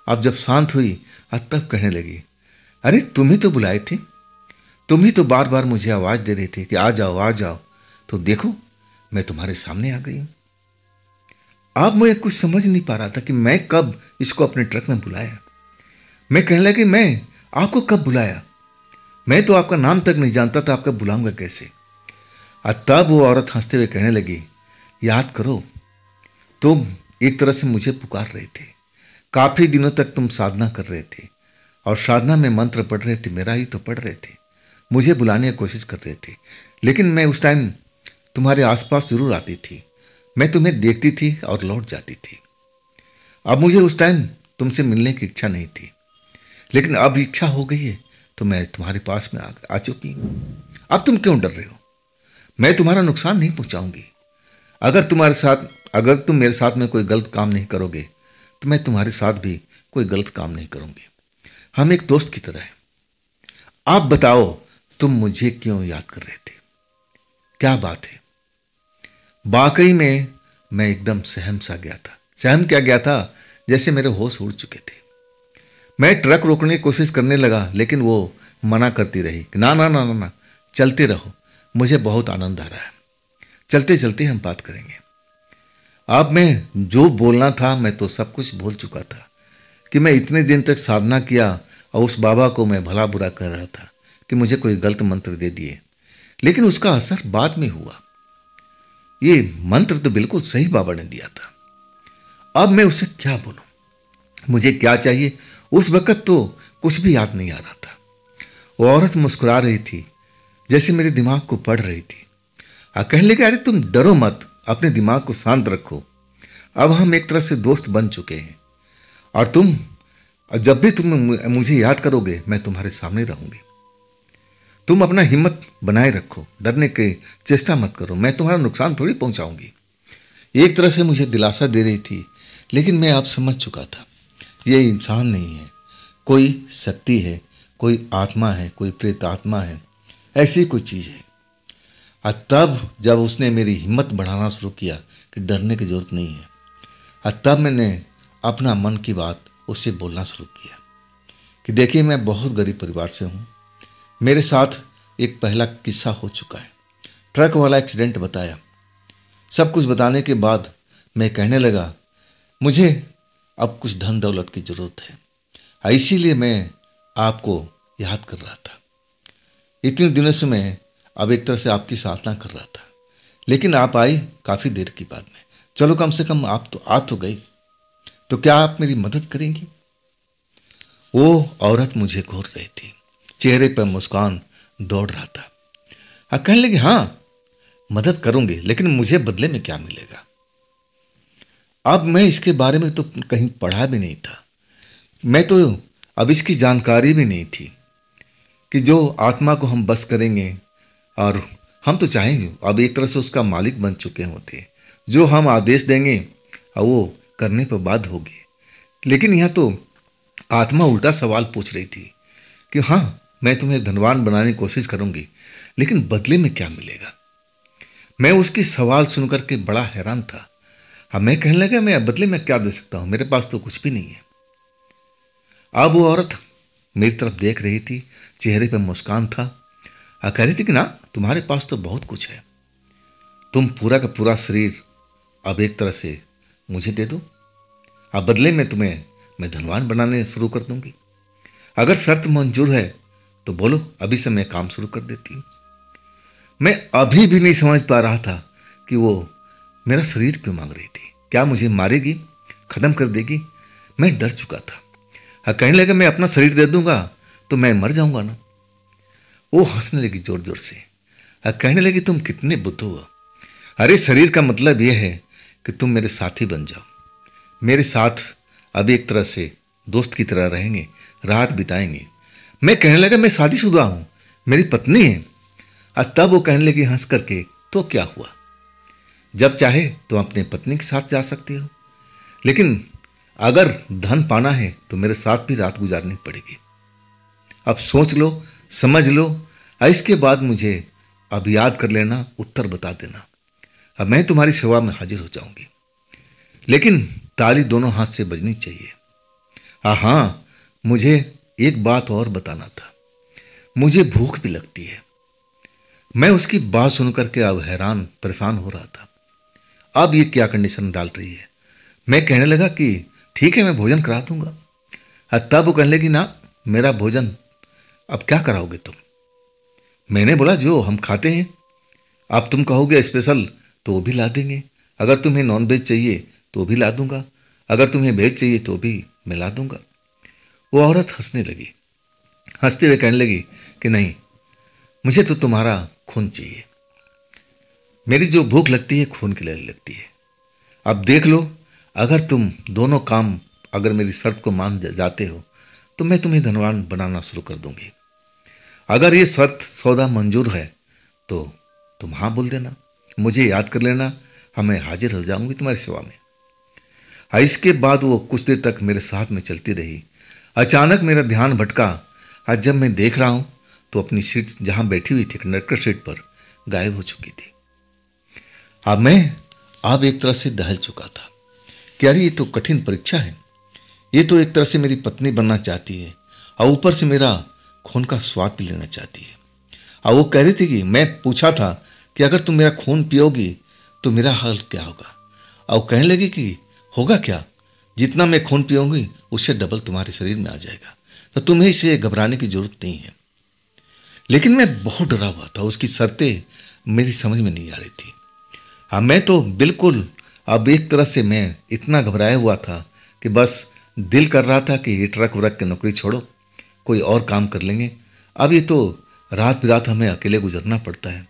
अब जब शांत हुई तब कहने लगी, अरे तुम ही तो बुलाए थे, तुम ही तो बार बार मुझे आवाज दे रहे थे कि आ जाओ आ जाओ, तो देखो मैं तुम्हारे सामने आ गई हूं। अब मुझे कुछ समझ नहीं पा रहा था कि मैं कब इसको अपने ट्रक में बुलाया। मैं कहने लगी, मैं आपको कब बुलाया? मैं तो आपका नाम तक नहीं जानता था, आपका बुलाऊंगा कैसे? तब वो औरत हंसते हुए कहने लगी, याद करो तुम एक तरह से मुझे पुकार रहे थे, काफी दिनों तक तुम साधना कर रहे थे और साधना में मंत्र पढ़ रहे थे, मेरा ही तो पढ़ रहे थे, मुझे बुलाने की कोशिश कर रहे थे, लेकिन मैं उस टाइम तुम्हारे आसपास जरूर आती थी, मैं तुम्हें देखती थी और लौट जाती थी। अब मुझे उस टाइम तुमसे मिलने की इच्छा नहीं थी, लेकिन अब इच्छा हो गई है तो मैं तुम्हारे पास में आ चुकी हूँ। अब तुम क्यों डर रहे हो? मैं तुम्हारा नुकसान नहीं पहुंचाऊंगी। अगर तुम मेरे साथ में कोई गलत काम नहीं करोगे तो मैं तुम्हारे साथ भी कोई गलत काम नहीं करूंगी। हम एक दोस्त की तरह हैं। आप बताओ, तुम मुझे क्यों याद कर रहे थे? क्या बात है? वाकई में मैं एकदम सहम सा गया था। सहम क्या गया था, जैसे मेरे होश उड़ चुके थे। मैं ट्रक रोकने की कोशिश करने लगा, लेकिन वो मना करती रही कि ना ना ना ना ना, चलते रहो, मुझे बहुत आनंद आ रहा है, चलते चलते हम बात करेंगे। अब मैं जो बोलना था मैं तो सब कुछ भूल चुका था कि मैं इतने दिन तक साधना किया और उस बाबा को मैं भला बुरा कर रहा था कि मुझे कोई गलत मंत्र दे दिए, लेकिन उसका असर बाद में हुआ। ये मंत्र तो बिल्कुल सही बाबा ने दिया था। अब मैं उसे क्या बोलूं, मुझे क्या चाहिए? उस वक्त तो कुछ भी याद नहीं आ रहा था। वो औरत मुस्कुरा रही थी, जैसे मेरे दिमाग को पढ़ रही थी। कहने लगे, अरे तुम डरो मत, अपने दिमाग को शांत रखो। अब हम एक तरह से दोस्त बन चुके हैं और जब भी तुम मुझे याद करोगे मैं तुम्हारे सामने रहूंगी। तुम अपना हिम्मत बनाए रखो, डरने की चेष्टा मत करो, मैं तुम्हारा नुकसान थोड़ी पहुंचाऊंगी। एक तरह से मुझे दिलासा दे रही थी, लेकिन मैं अब समझ चुका था ये इंसान नहीं है, कोई शक्ति है, कोई आत्मा है, कोई प्रेत आत्मा है, ऐसी कोई चीज़ है। और तब जब उसने मेरी हिम्मत बढ़ाना शुरू किया कि डरने की जरूरत नहीं है, और तब मैंने अपना मन की बात उससे बोलना शुरू किया कि देखिए, मैं बहुत गरीब परिवार से हूँ, मेरे साथ एक पहला किस्सा हो चुका है, ट्रक वाला एक्सीडेंट बताया। सब कुछ बताने के बाद मैं कहने लगा, मुझे अब कुछ धन दौलत की ज़रूरत है, इसीलिए मैं आपको याद कर रहा था। इतने दिनों से मैं अब एक तरह से आपकी साधना कर रहा था, लेकिन आप आई काफ़ी देर की बाद में। चलो कम से कम आप तो आ तो गई, तो क्या आप मेरी मदद करेंगी? वो औरत मुझे घूर रही थी, चेहरे पर मुस्कान दौड़ रहा था। कहने लगी, हाँ मदद करूंगी, लेकिन मुझे बदले में क्या मिलेगा? अब मैं इसके बारे में तो कहीं पढ़ा भी नहीं था, मैं तो अब इसकी जानकारी भी नहीं थी कि जो आत्मा को हम बस करेंगे, और हम तो चाहेंगे, अब एक तरह से उसका मालिक बन चुके होते, जो हम आदेश देंगे और वो करने पर बाध्य होगी। लेकिन यहाँ तो आत्मा उल्टा सवाल पूछ रही थी कि हाँ, मैं तुम्हें धनवान बनाने की कोशिश करूंगी, लेकिन बदले में क्या मिलेगा? मैं उसकी सवाल सुनकर के बड़ा हैरान था। अब मैं कहने लगा, मैं बदले में क्या दे सकता हूं, मेरे पास तो कुछ भी नहीं है। अब वो औरत मेरी तरफ देख रही थी, चेहरे पर मुस्कान था, कह रही थी कि ना, तुम्हारे पास तो बहुत कुछ है, तुम पूरा का पूरा शरीर अब एक तरह से मुझे दे दो, अब बदले में तुम्हें मैं धनवान बनाने शुरू कर दूंगी। अगर शर्त मंजूर है तो बोलो, अभी से मैं काम शुरू कर देती हूँ। मैं अभी भी नहीं समझ पा रहा था कि वो मेरा शरीर क्यों मांग रही थी। क्या मुझे मारेगी, खत्म कर देगी? मैं डर चुका था। कहने लगा, मैं अपना शरीर दे दूंगा तो मैं मर जाऊंगा ना। वो हंसने लगी जोर जोर से, कहने लगी, तुम कितने बुद्धू हो। अरे शरीर का मतलब यह है कि तुम मेरे साथी बन जाओ, मेरे साथ अब एक तरह से दोस्त की तरह रहेंगे, रात बिताएंगे। मैं कहने लगा, मैं शादीशुदा हूं, मेरी पत्नी है। और तब वो कहने लगी हंस करके, तो क्या हुआ, जब चाहे तो अपने पत्नी के साथ जा सकती हो, लेकिन अगर धन पाना है तो मेरे साथ भी रात गुजारनी पड़ेगी। अब सोच लो, समझ लो, इसके बाद मुझे अब याद कर लेना, उत्तर बता देना, अब मैं तुम्हारी सेवा में हाजिर हो जाऊंगी, लेकिन ताली दोनों हाथ से बजनी चाहिए। हाँ, मुझे एक बात और बताना था, मुझे भूख भी लगती है। मैं उसकी बात सुनकर के अब हैरान परेशान हो रहा था, अब ये क्या कंडीशन डाल रही है। मैं कहने लगा कि ठीक है, मैं भोजन करा दूंगा। तब वो कहने लगी, ना, मेरा भोजन अब क्या कराओगे तुम? मैंने बोला, जो हम खाते हैं। अब तुम कहोगे स्पेशल तो वो भी ला देंगे, अगर तुम्हें नॉन वेज चाहिए तो भी ला दूंगा, अगर तुम्हें वेज चाहिए तो भी मैं ला दूंगा। वो औरत हंसने लगी, हंसते हुए कहने लगी कि नहीं, मुझे तो तुम्हारा खून चाहिए, मेरी जो भूख लगती है खून के लिए लगती है। अब देख लो, अगर तुम दोनों काम अगर मेरी शर्त को मान जाते हो तो मैं तुम्हें धनवान बनाना शुरू कर दूंगी। अगर ये शर्त सौदा मंजूर है तो तुम हाँ बोल देना, मुझे याद कर लेना, मैं हाजिर हो जाऊंगी तुम्हारी सेवा में। इसके बाद वो कुछ देर तक मेरे साथ में चलती रही। अचानक मेरा ध्यान भटका। आज जब मैं देख रहा हूं तो अपनी सीट जहां बैठी हुई थी कंडक्टर सीट पर गायब हो चुकी थी। अब एक तरह से दहल चुका था कि अरे ये तो कठिन परीक्षा है, ये तो एक तरह से मेरी पत्नी बनना चाहती है और ऊपर से मेरा खून का स्वाद भी लेना चाहती है। और वो कह रही थी कि मैं पूछा था कि अगर तुम मेरा खून पियोगी तो मेरा हाल क्या होगा, और कहने लगी कि होगा क्या, जितना मैं खून पीऊंगी उससे डबल तुम्हारे शरीर में आ जाएगा, तो तुम्हें इसे घबराने की जरूरत नहीं है। लेकिन मैं बहुत डरा हुआ था, उसकी शर्तें मेरी समझ में नहीं आ रही थी। मैं तो बिल्कुल अब एक तरह से मैं इतना घबराया हुआ था कि बस दिल कर रहा था कि ये ट्रक व्रक की नौकरी छोड़ो, कोई और काम कर लेंगे। अब ये तो रात बिरात हमें अकेले गुजरना पड़ता है।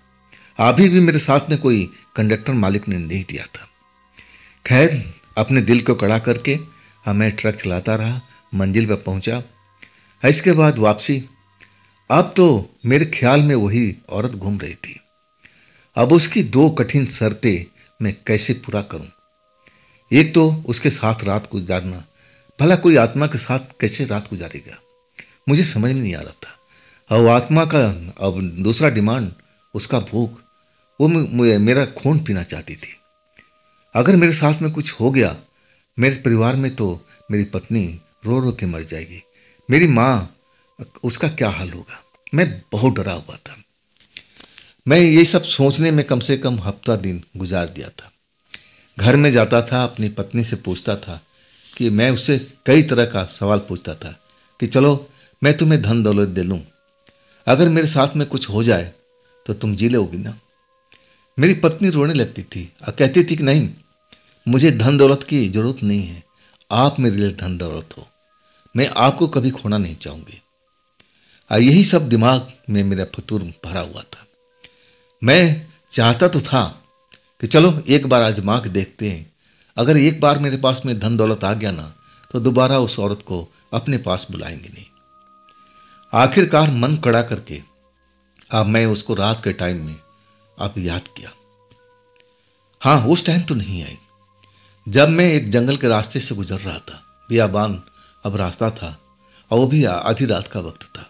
अभी भी मेरे साथ में कोई कंडक्टर मालिक ने नहीं दिया था। खैर, अपने दिल को कड़ा करके मैं ट्रक चलाता रहा, मंजिल पर पहुंचा। इसके बाद वापसी। अब तो मेरे ख्याल में वही औरत घूम रही थी। अब उसकी दो कठिन शर्तें मैं कैसे पूरा करूं। एक तो उसके साथ रात गुजारना, भला कोई आत्मा के साथ कैसे रात गुजारेगा, मुझे समझ में नहीं आ रहा था। और आत्मा का अब दूसरा डिमांड, उसका भूख, वो मेरा खून पीना चाहती थी। अगर मेरे साथ में कुछ हो गया मेरे परिवार में तो मेरी पत्नी रो रो के मर जाएगी, मेरी माँ, उसका क्या हाल होगा। मैं बहुत डरा हुआ था। मैं ये सब सोचने में कम से कम हफ्ता दिन गुजार दिया था। घर में जाता था, अपनी पत्नी से पूछता था कि मैं उससे कई तरह का सवाल पूछता था कि चलो मैं तुम्हें धन दौलत दे लूँ, अगर मेरे साथ में कुछ हो जाए तो तुम जी लोगी ना। मेरी पत्नी रोने लगती थी और कहती थी कि नहीं, मुझे धन दौलत की जरूरत नहीं है, आप मेरे लिए धन दौलत हो, मैं आपको कभी खोना नहीं चाहूंगी। यही सब दिमाग में मेरा फतूर भरा हुआ था। मैं चाहता तो था कि चलो एक बार आजमा के देखते हैं, अगर एक बार मेरे पास में धन दौलत आ गया ना तो दोबारा उस औरत को अपने पास बुलाएंगे नहीं। आखिरकार मन कड़ा करके अब मैं उसको रात के टाइम में अब याद किया। हाँ, उस टाइम तो नहीं आई जब मैं एक जंगल के रास्ते से गुजर रहा था। बियाबान अब रास्ता था और वो भी आधी रात का वक्त था।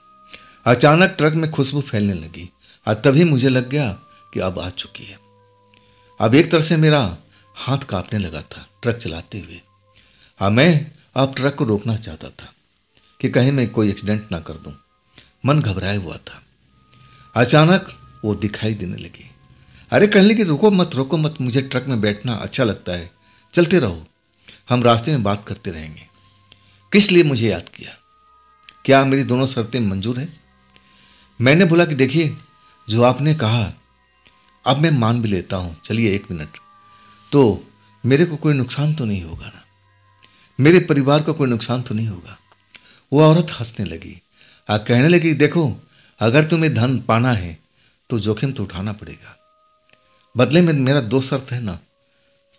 अचानक ट्रक में खुशबू फैलने लगी और तभी मुझे लग गया कि अब आ चुकी है। अब एक तरह से मेरा हाथ कांपने लगा था ट्रक चलाते हुए। मैं अब ट्रक को रोकना चाहता था कि कहीं मैं कोई एक्सीडेंट ना कर दूं। मन घबराया हुआ था। अचानक वो दिखाई देने लगी। अरे कहने लगी, रुको मत, मुझे ट्रक में बैठना अच्छा लगता है, चलते रहो, हम रास्ते में बात करते रहेंगे। किस लिए मुझे याद किया? क्या मेरी दोनों शर्तें मंजूर हैं? मैंने बोला कि देखिए, जो आपने कहा अब मैं मान भी लेता हूं, चलिए 1 मिनट, तो मेरे को कोई नुकसान तो नहीं होगा ना, मेरे परिवार को कोई नुकसान तो नहीं होगा। वो औरत हंसने लगी और कहने लगी, देखो अगर तुम्हें धन पाना है तो जोखिम तो उठाना पड़ेगा, बदले में मेरा 2 शर्त है ना,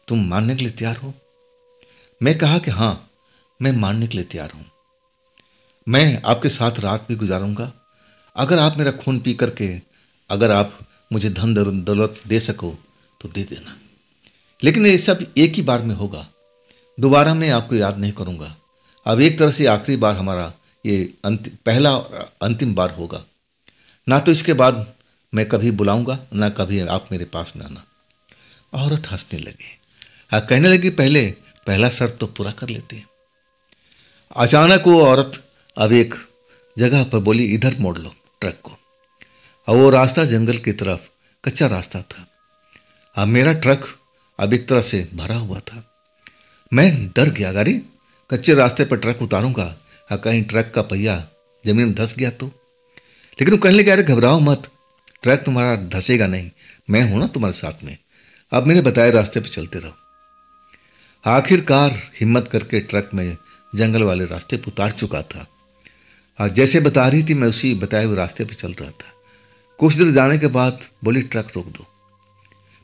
तुम मानने के लिए तैयार हो? मैं कहा कि हाँ, मैं मानने के लिए तैयार हूं। मैं आपके साथ रात भी गुजारूंगा, अगर आप मेरा खून पी करके अगर आप मुझे धन दौलत दे सको तो दे देना, लेकिन ये सब एक ही बार में होगा, दोबारा मैं आपको याद नहीं करूंगा। अब एक तरह से आखिरी बार हमारा ये पहला और अंतिम बार होगा, ना तो इसके बाद मैं कभी बुलाऊंगा ना कभी आप मेरे पास में आना। औरत हंसने लगी, कहने लगी, पहला शर्त तो पूरा कर लेते हैं। अचानक वो औरत अब एक जगह पर बोली, इधर मोड़ लो ट्रक को। और वो रास्ता जंगल की तरफ कच्चा रास्ता था। अब मेरा ट्रक अब एक तरह से भरा हुआ था। मैं डर गया, अरे कच्चे रास्ते पर ट्रक उतारूंगा, कहीं ट्रक का पहिया जमीन में धंस गया तो। लेकिन वो कहने लगे, अरे घबराओ मत, ट्रक तुम्हारा धंसेगा नहीं, मैं हूं ना तुम्हारे साथ में, अब मेरे बताए रास्ते पर चलते रहो। आखिरकार हिम्मत करके ट्रक में जंगल वाले रास्ते पर उतार चुका था। जैसे बता रही थी मैं उसी बताए हुए रास्ते पर चल रहा था। कुछ देर जाने के बाद बोली, ट्रक रोक दो।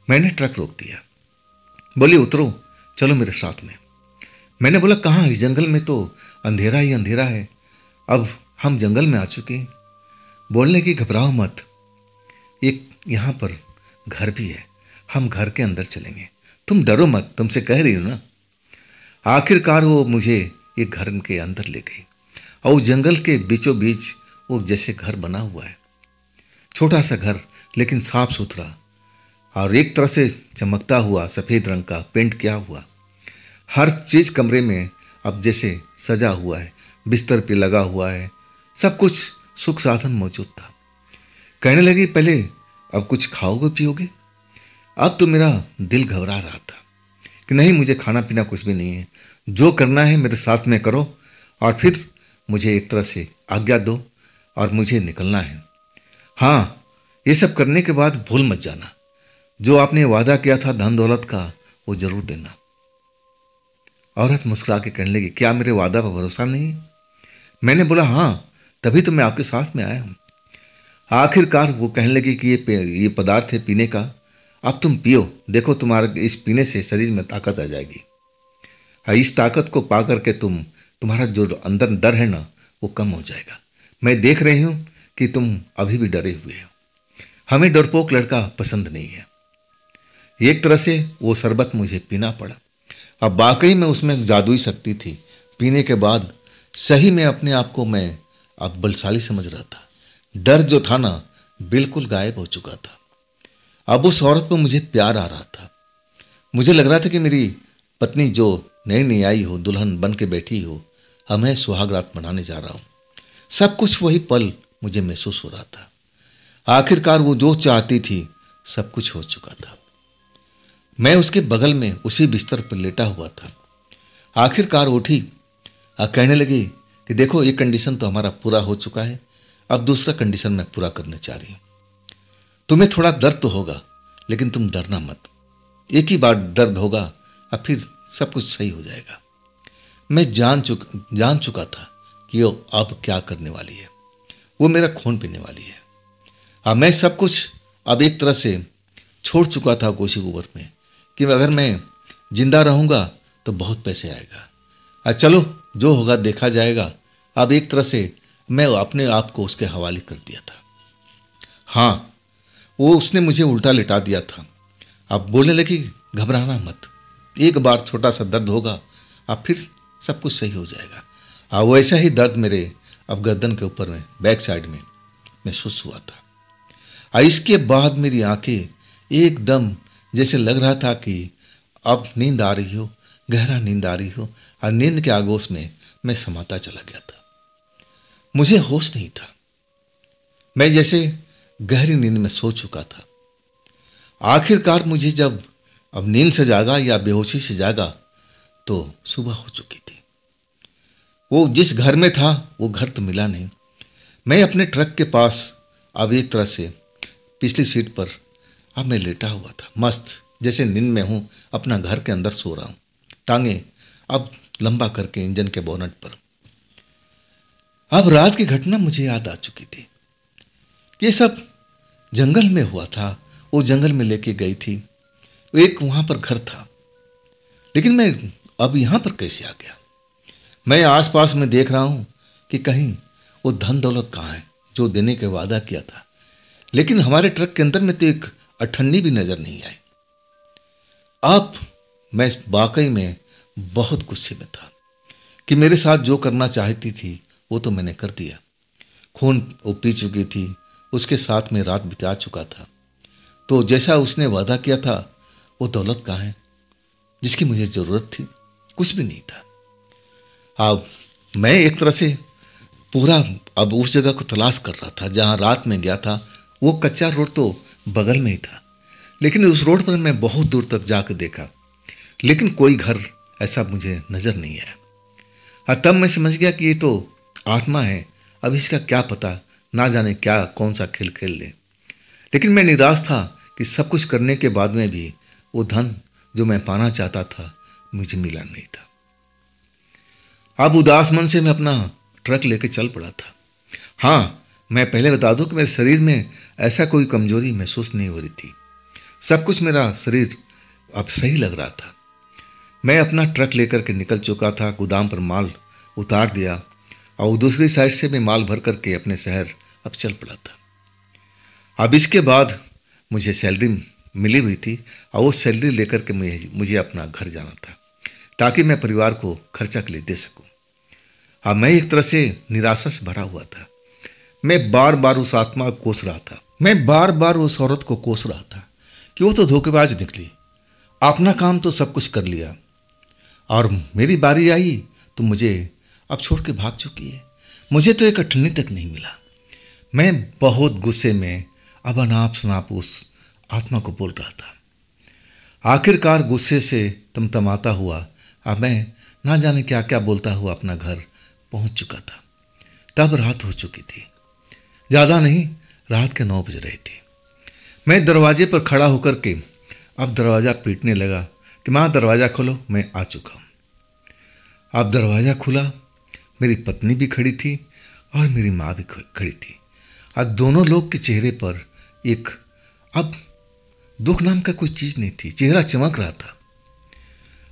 मैंने ट्रक रोक दिया। बोली, उतरो, चलो मेरे साथ में। मैंने बोला, कहाँ? इस जंगल में तो अंधेरा ही अंधेरा है, अब हम जंगल में आ चुके हैं। बोलने की घबराओ मत, एक यहाँ पर घर भी है, हम घर के अंदर चलेंगे, तुम डरो मत, तुमसे कह रही हो ना। आखिरकार वो मुझे एक घर के अंदर ले गई और उस जंगल के बीचों बीच वो जैसे घर बना हुआ है, छोटा सा घर लेकिन साफ सुथरा और एक तरह से चमकता हुआ सफ़ेद रंग का पेंट किया हुआ। हर चीज़ कमरे में अब जैसे सजा हुआ है, बिस्तर पे लगा हुआ है, सब कुछ सुख साधन मौजूद था। कहने लगी, पहले अब कुछ खाओगे पियोगे? अब तो मेरा दिल घबरा रहा था कि नहीं, मुझे खाना पीना कुछ भी नहीं है, जो करना है मेरे साथ में करो और फिर मुझे एक तरह से आज्ञा दो और मुझे निकलना है। हाँ, ये सब करने के बाद भूल मत जाना, जो आपने वादा किया था धन दौलत का वो जरूर देना। औरत मुस्कुरा के कहने लगी, क्या मेरे वादा पर भरोसा नहीं? मैंने बोला, हाँ, तभी तो मैं आपके साथ में आया हूँ। आखिरकार वो कहने लगी कि ये पदार्थ है पीने का, अब तुम पियो, देखो तुम्हारे इस पीने से शरीर में ताकत आ जाएगी। इस ताकत को पा करके तुम्हारा जो अंदर डर है ना वो कम हो जाएगा। मैं देख रही हूँ कि तुम अभी भी डरे हुए हो, हमें डरपोक लड़का पसंद नहीं है। एक तरह से वो शरबत मुझे पीना पड़ा। अब वाकई में उसमें जादुई शक्ति थी। पीने के बाद सही में अपने आप को मैं अब बलशाली समझ रहा था। डर जो था ना बिल्कुल गायब हो चुका था। अब उस औरत को मुझे प्यार आ रहा था। मुझे लग रहा था कि मेरी पत्नी जो नई नई आई हो, दुल्हन बन के बैठी हो, अब मैं सुहाग रात मनाने जा रहा हूँ। सब कुछ वही पल मुझे महसूस हो रहा था। आखिरकार वो जो चाहती थी सब कुछ हो चुका था। मैं उसके बगल में उसी बिस्तर पर लेटा हुआ था। आखिरकार उठी और कहने लगी कि देखो, ये कंडीशन तो हमारा पूरा हो चुका है, अब दूसरा कंडीशन मैं पूरा करना चाह रही हूँ। तुम्हें थोड़ा दर्द तो होगा लेकिन तुम डरना मत, एक ही बार दर्द होगा और फिर सब कुछ सही हो जाएगा। मैं जान चुका था कि वो अब क्या करने वाली है, वो मेरा खून पीने वाली है। अब मैं सब कुछ अब एक तरह से छोड़ चुका था कोशिश उम्र में कि अगर मैं जिंदा रहूंगा तो बहुत पैसे आएगा, चलो जो होगा देखा जाएगा। अब एक तरह से मैं अपने आप को उसके हवाले कर दिया था। हाँ, वो उसने मुझे उल्टा लिटा दिया था। अब बोलने लगी, घबराना मत, एक बार छोटा सा दर्द होगा अब फिर सब कुछ सही हो जाएगा। अब वैसा ही दर्द मेरे अब गर्दन के ऊपर में बैक साइड में महसूस हुआ था। इसके बाद मेरी आंखें एकदम जैसे लग रहा था कि अब नींद आ रही हो, गहरा नींद आ रही हो, और नींद के आगोश में मैं समाता चला गया था। मुझे होश नहीं था, मैं जैसे गहरी नींद में सो चुका था। आखिरकार मुझे जब अब नींद से जागा या बेहोशी से जागा तो सुबह हो चुकी थी। वो जिस घर में था वो घर तो मिला नहीं। मैं अपने ट्रक के पास अब एक तरह से पिछली सीट पर अब मैं लेटा हुआ था, मस्त जैसे नींद में हूं, अपना घर के अंदर सो रहा हूं, टांगे अब लंबा करके इंजन के बोनट पर। अब रात की घटना मुझे याद आ चुकी थी। ये सब जंगल में हुआ था, वो जंगल में लेके गई थी, एक वहां पर घर था, लेकिन मैं अब यहां पर कैसे आ गया? मैं आसपास में देख रहा हूं कि कहीं वो धन दौलत कहाँ है जो देने के वादा किया था, लेकिन हमारे ट्रक के अंदर में तो एक अठन्नी भी नजर नहीं आई। अब मैं वाकई में बहुत गुस्से में था कि मेरे साथ जो करना चाहती थी वो तो मैंने कर दिया। खून वो पी चुकी थी, उसके साथ में रात बिता चुका था, तो जैसा उसने वादा किया था वो दौलत कहाँ है जिसकी मुझे जरूरत थी? कुछ भी नहीं था। अब मैं एक तरह से पूरा अब उस जगह को तलाश कर रहा था जहां रात में गया था। वो कच्चा रोड तो बगल में ही था, लेकिन उस रोड पर मैं बहुत दूर तक जाकर देखा, लेकिन कोई घर ऐसा मुझे नजर नहीं आया। तब मैं समझ गया कि ये तो आत्मा है, अब इसका क्या पता, ना जाने क्या कौन सा खेल खेल ले। लेकिन मैं निराश था कि सब कुछ करने के बाद में भी वो धन जो मैं पाना चाहता था मुझे मिला नहीं था। अब उदास मन से मैं अपना ट्रक लेके चल पड़ा था। हाँ, मैं पहले बता दूं कि मेरे शरीर में ऐसा कोई कमजोरी महसूस नहीं हो रही थी, सब कुछ मेरा शरीर अब सही लग रहा था। मैं अपना ट्रक लेकर के निकल चुका था, गोदाम पर माल उतार दिया और दूसरी साइड से मैं माल भर करके अपने शहर अब चल पड़ा था। अब इसके बाद मुझे सैलरी मिली हुई थी और वो सैलरी लेकर के मुझे अपना घर जाना था ताकि मैं परिवार को खर्चा के लिए दे सकूं। अब मैं एक तरह से निराशा से भरा हुआ था। मैं बार बार उस आत्मा को कोस रहा था, मैं बार बार उस औरत को कोस रहा था कि वो तो धोखेबाज निकली, अपना काम तो सब कुछ कर लिया और मेरी बारी आई तो मुझे अब छोड़ के भाग चुकी है। मुझे तो एक अठन्नी तक नहीं मिला। मैं बहुत गुस्से में अब अनाप शनाप उस आत्मा को बोल रहा था। आखिरकार गुस्से से तमतमाता हुआ अब मैं ना जाने क्या क्या बोलता हुआ अपना घर पहुंच चुका था। तब रात हो चुकी थी, ज़्यादा नहीं, रात के 9 बज रहे थे। मैं दरवाजे पर खड़ा होकर के अब दरवाज़ा पीटने लगा कि माँ दरवाज़ा खोलो, मैं आ चुका हूँ। अब दरवाज़ा खुला, मेरी पत्नी भी खड़ी थी और मेरी माँ भी खड़ी थी। अब दोनों लोग के चेहरे पर एक अब दुख नाम का कोई चीज़ नहीं थी, चेहरा चमक रहा था।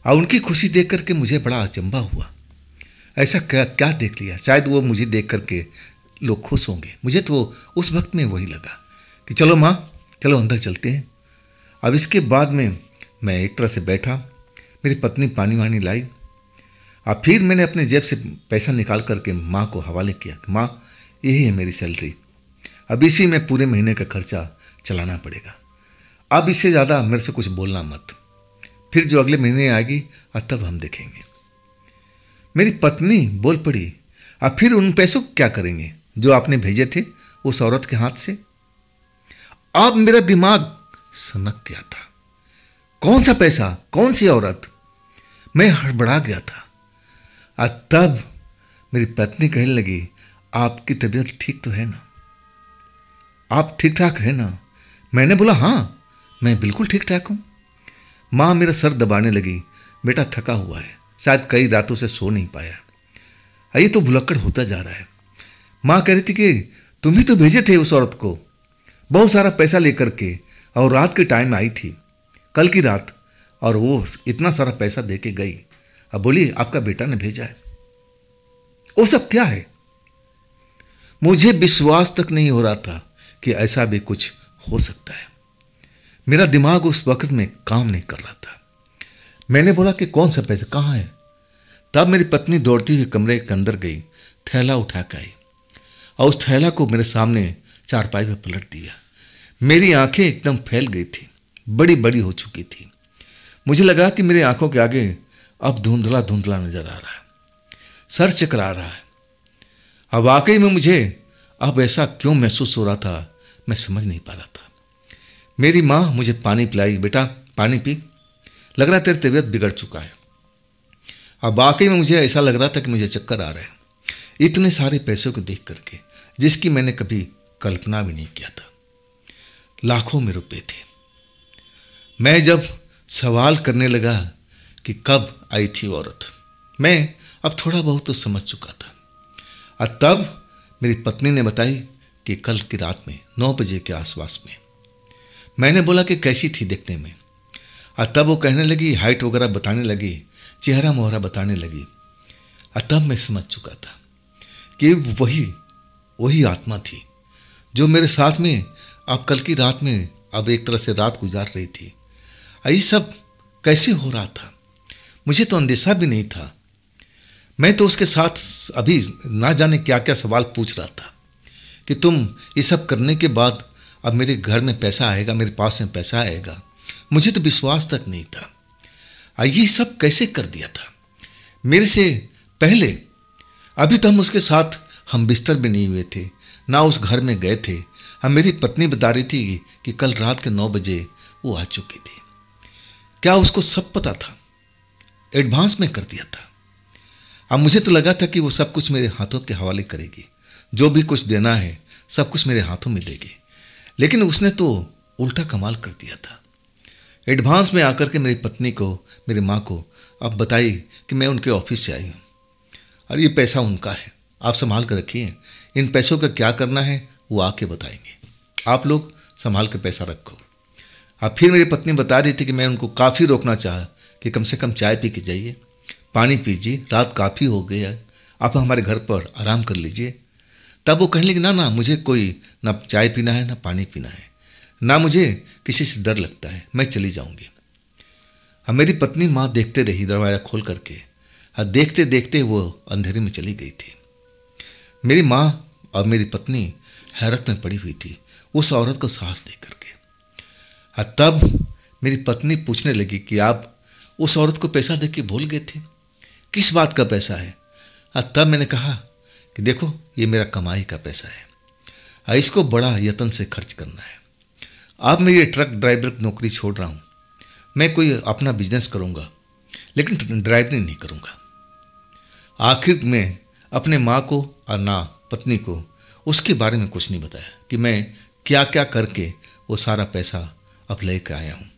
और उनकी खुशी देख करके मुझे बड़ा अचंभा हुआ। ऐसा क्या क्या देख लिया? शायद वो मुझे देख करके लोग खुश होंगे। मुझे तो उस वक्त में वही लगा कि चलो माँ, चलो अंदर चलते हैं। अब इसके बाद में मैं एक तरह से बैठा, मेरी पत्नी पानी वानी लाई। अब फिर मैंने अपने जेब से पैसा निकाल करके माँ को हवाले किया, माँ यही है मेरी सैलरी, अब इसी में पूरे महीने का खर्चा चलाना पड़ेगा, अब इससे ज़्यादा मेरे से कुछ बोलना मत, फिर जो अगले महीने आएगी और तब हम देखेंगे। मेरी पत्नी बोल पड़ी, अब फिर उन पैसों को क्या करेंगे जो आपने भेजे थे उस औरत के हाथ से? अब मेरा दिमाग सनक गया था। कौन सा पैसा, कौन सी औरत? मैं हड़बड़ा गया था। और तब मेरी पत्नी कहने लगी, आपकी तबीयत ठीक तो है ना? आप ठीक ठाक है ना? मैंने बोला हाँ, मैं बिल्कुल ठीक ठाक हूँ। माँ मेरा सर दबाने लगी, बेटा थका हुआ है, शायद कई रातों से सो नहीं पाया, ये तो भुलक्कड़ होता जा रहा है। माँ कह रही थी कि तुम ही तो भेजे थे उस औरत को बहुत सारा पैसा लेकर के, और रात के टाइम आई थी, कल की रात, और वो इतना सारा पैसा दे के गई। अब बोली आपका बेटा ने भेजा है। वो सब क्या है? मुझे विश्वास तक नहीं हो रहा था कि ऐसा भी कुछ हो सकता है। मेरा दिमाग उस वक्त में काम नहीं कर रहा था। मैंने बोला कि कौन सा पैसा, कहाँ है? तब मेरी पत्नी दौड़ती हुई कमरे के अंदर गई, थैला उठा के आई और उस थैला को मेरे सामने चारपाई पर पलट दिया। मेरी आंखें एकदम फैल गई थी, बड़ी बड़ी हो चुकी थी। मुझे लगा कि मेरी आंखों के आगे अब धुंधला धुंधला नजर आ रहा है, सर चकरा रहा है। अब वाकई में मुझे अब ऐसा क्यों महसूस हो रहा था, मैं समझ नहीं पा रहा था। मेरी माँ मुझे पानी पिलाई, बेटा पानी पी, लग रहा है तेरी तबीयत बिगड़ चुका है। अब वाकई में मुझे ऐसा लग रहा था कि मुझे चक्कर आ रहे हैं, इतने सारे पैसों को देख करके, जिसकी मैंने कभी कल्पना भी नहीं किया था। लाखों में रुपए थे। मैं जब सवाल करने लगा कि कब आई थी औरत, मैं अब थोड़ा बहुत तो समझ चुका था। और तब मेरी पत्नी ने बताई कि कल की रात में 9 बजे के आसपास में। मैंने बोला कि कैसी थी देखने में? और तब वो कहने लगी, हाइट वगैरह बताने लगी, चेहरा मोहरा बताने लगी। और तब मैं समझ चुका था कि वही आत्मा थी जो मेरे साथ में अब कल की रात में अब एक तरह से रात गुजार रही थी। ये सब कैसे हो रहा था? मुझे तो अंदेशा भी नहीं था। मैं तो उसके साथ अभी ना जाने क्या क्या सवाल पूछ रहा था कि तुम ये सब करने के बाद अब मेरे घर में पैसा आएगा, मेरे पास में पैसा आएगा। मुझे तो विश्वास तक नहीं था। ये सब कैसे कर दिया था मेरे से पहले? अभी तो हम उसके साथ हम बिस्तर भी नहीं हुए थे, ना उस घर में गए थे। हम मेरी पत्नी बता रही थी कि कल रात के 9 बजे वो आ चुकी थी। क्या उसको सब पता था? एडवांस में कर दिया था। अब मुझे तो लगा था कि वो सब कुछ मेरे हाथों के हवाले करेगी, जो भी कुछ देना है सब कुछ मेरे हाथों में देगी। लेकिन उसने तो उल्टा कमाल कर दिया था। एडवांस में आकर के मेरी पत्नी को, मेरी माँ को अब बताई कि मैं उनके ऑफिस से आई हूँ और ये पैसा उनका है, आप संभाल कर रखिए। इन पैसों का क्या करना है वो आके बताएंगे, आप लोग संभाल के पैसा रखो। अब फिर मेरी पत्नी बता रही थी कि मैं उनको काफ़ी रोकना चाहा कि कम से कम चाय पी के जाइए, पानी पीजिए, रात काफ़ी हो गई है, आप हमारे घर पर आराम कर लीजिए। तब वो कहने लगी, ना ना, मुझे कोई ना चाय पीना है ना पानी पीना है, ना मुझे किसी से डर लगता है, मैं चली जाऊंगी। अब मेरी पत्नी माँ देखते रही दरवाज़ा खोल करके, और देखते देखते वो अंधेरे में चली गई थी। मेरी माँ और मेरी पत्नी हैरत में पड़ी हुई थी उस औरत को सांस दे करके। और तब मेरी पत्नी पूछने लगी कि आप उस औरत को पैसा दे के भूल गए थे, किस बात का पैसा है? और तब मैंने कहा कि देखो, ये मेरा कमाई का पैसा है और इसको बड़ा यत्न से खर्च करना है। अब मैं ये ट्रक ड्राइवर की नौकरी छोड़ रहा हूँ, मैं कोई अपना बिजनेस करूँगा, लेकिन ड्राइवरी नहीं करूँगा। आखिर में अपने माँ को और ना पत्नी को उसके बारे में कुछ नहीं बताया कि मैं क्या क्या करके वो सारा पैसा अब लेकर आया हूँ,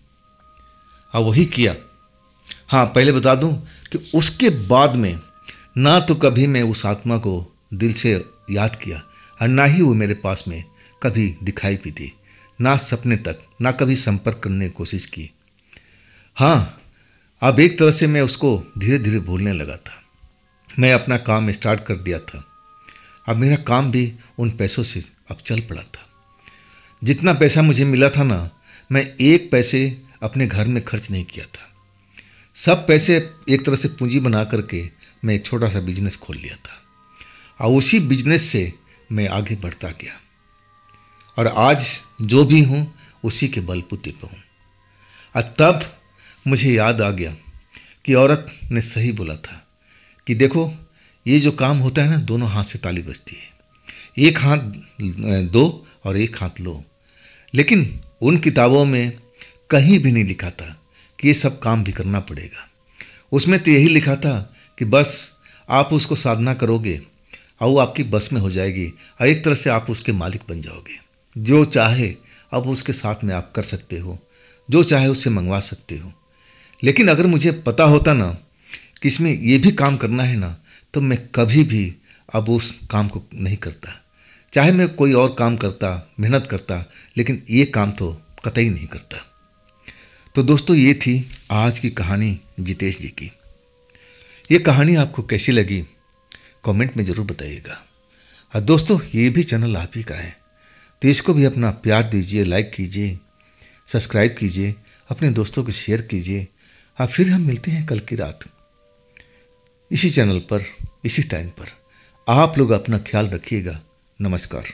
और वही किया। हाँ, पहले बता दूं कि उसके बाद में ना तो कभी मैं उस आत्मा को दिल से याद किया और ना ही वो मेरे पास में कभी दिखाई भी दी, ना सपने तक, ना कभी संपर्क करने की कोशिश की। हाँ, अब एक तरह से मैं उसको धीरे धीरे भूलने लगा था। मैं अपना काम स्टार्ट कर दिया था। अब मेरा काम भी उन पैसों से अब चल पड़ा था। जितना पैसा मुझे मिला था ना, मैं एक पैसे अपने घर में खर्च नहीं किया था। सब पैसे एक तरह से पूंजी बना करके मैं एक छोटा सा बिजनेस खोल लिया था, और उसी बिजनेस से मैं आगे बढ़ता गया, और आज जो भी हूँ उसी के बलबूते पे हूँ। और तब मुझे याद आ गया कि औरत ने सही बोला था कि देखो, ये जो काम होता है ना, दोनों हाथ से ताली बजती है, एक हाथ दो और एक हाथ लो। लेकिन उन किताबों में कहीं भी नहीं लिखा था कि ये सब काम भी करना पड़ेगा। उसमें तो यही लिखा था कि बस आप उसको साधना करोगे और वो आपकी बस में हो जाएगी, और एक तरह से आप उसके मालिक बन जाओगे। जो चाहे अब उसके साथ में आप कर सकते हो, जो चाहे उससे मंगवा सकते हो। लेकिन अगर मुझे पता होता ना कि इसमें ये भी काम करना है ना, तो मैं कभी भी अब उस काम को नहीं करता। चाहे मैं कोई और काम करता, मेहनत करता, लेकिन ये काम तो कतई नहीं करता। तो दोस्तों, ये थी आज की कहानी जितेश जी की। ये कहानी आपको कैसी लगी कमेंट में ज़रूर बताइएगा। और दोस्तों, ये भी चैनल आप ही का है, तो इसको भी अपना प्यार दीजिए, लाइक कीजिए, सब्सक्राइब कीजिए, अपने दोस्तों को शेयर कीजिए। और फिर हम मिलते हैं कल की रात इसी चैनल पर, इसी टाइम पर। आप लोग अपना ख्याल रखिएगा। नमस्कार।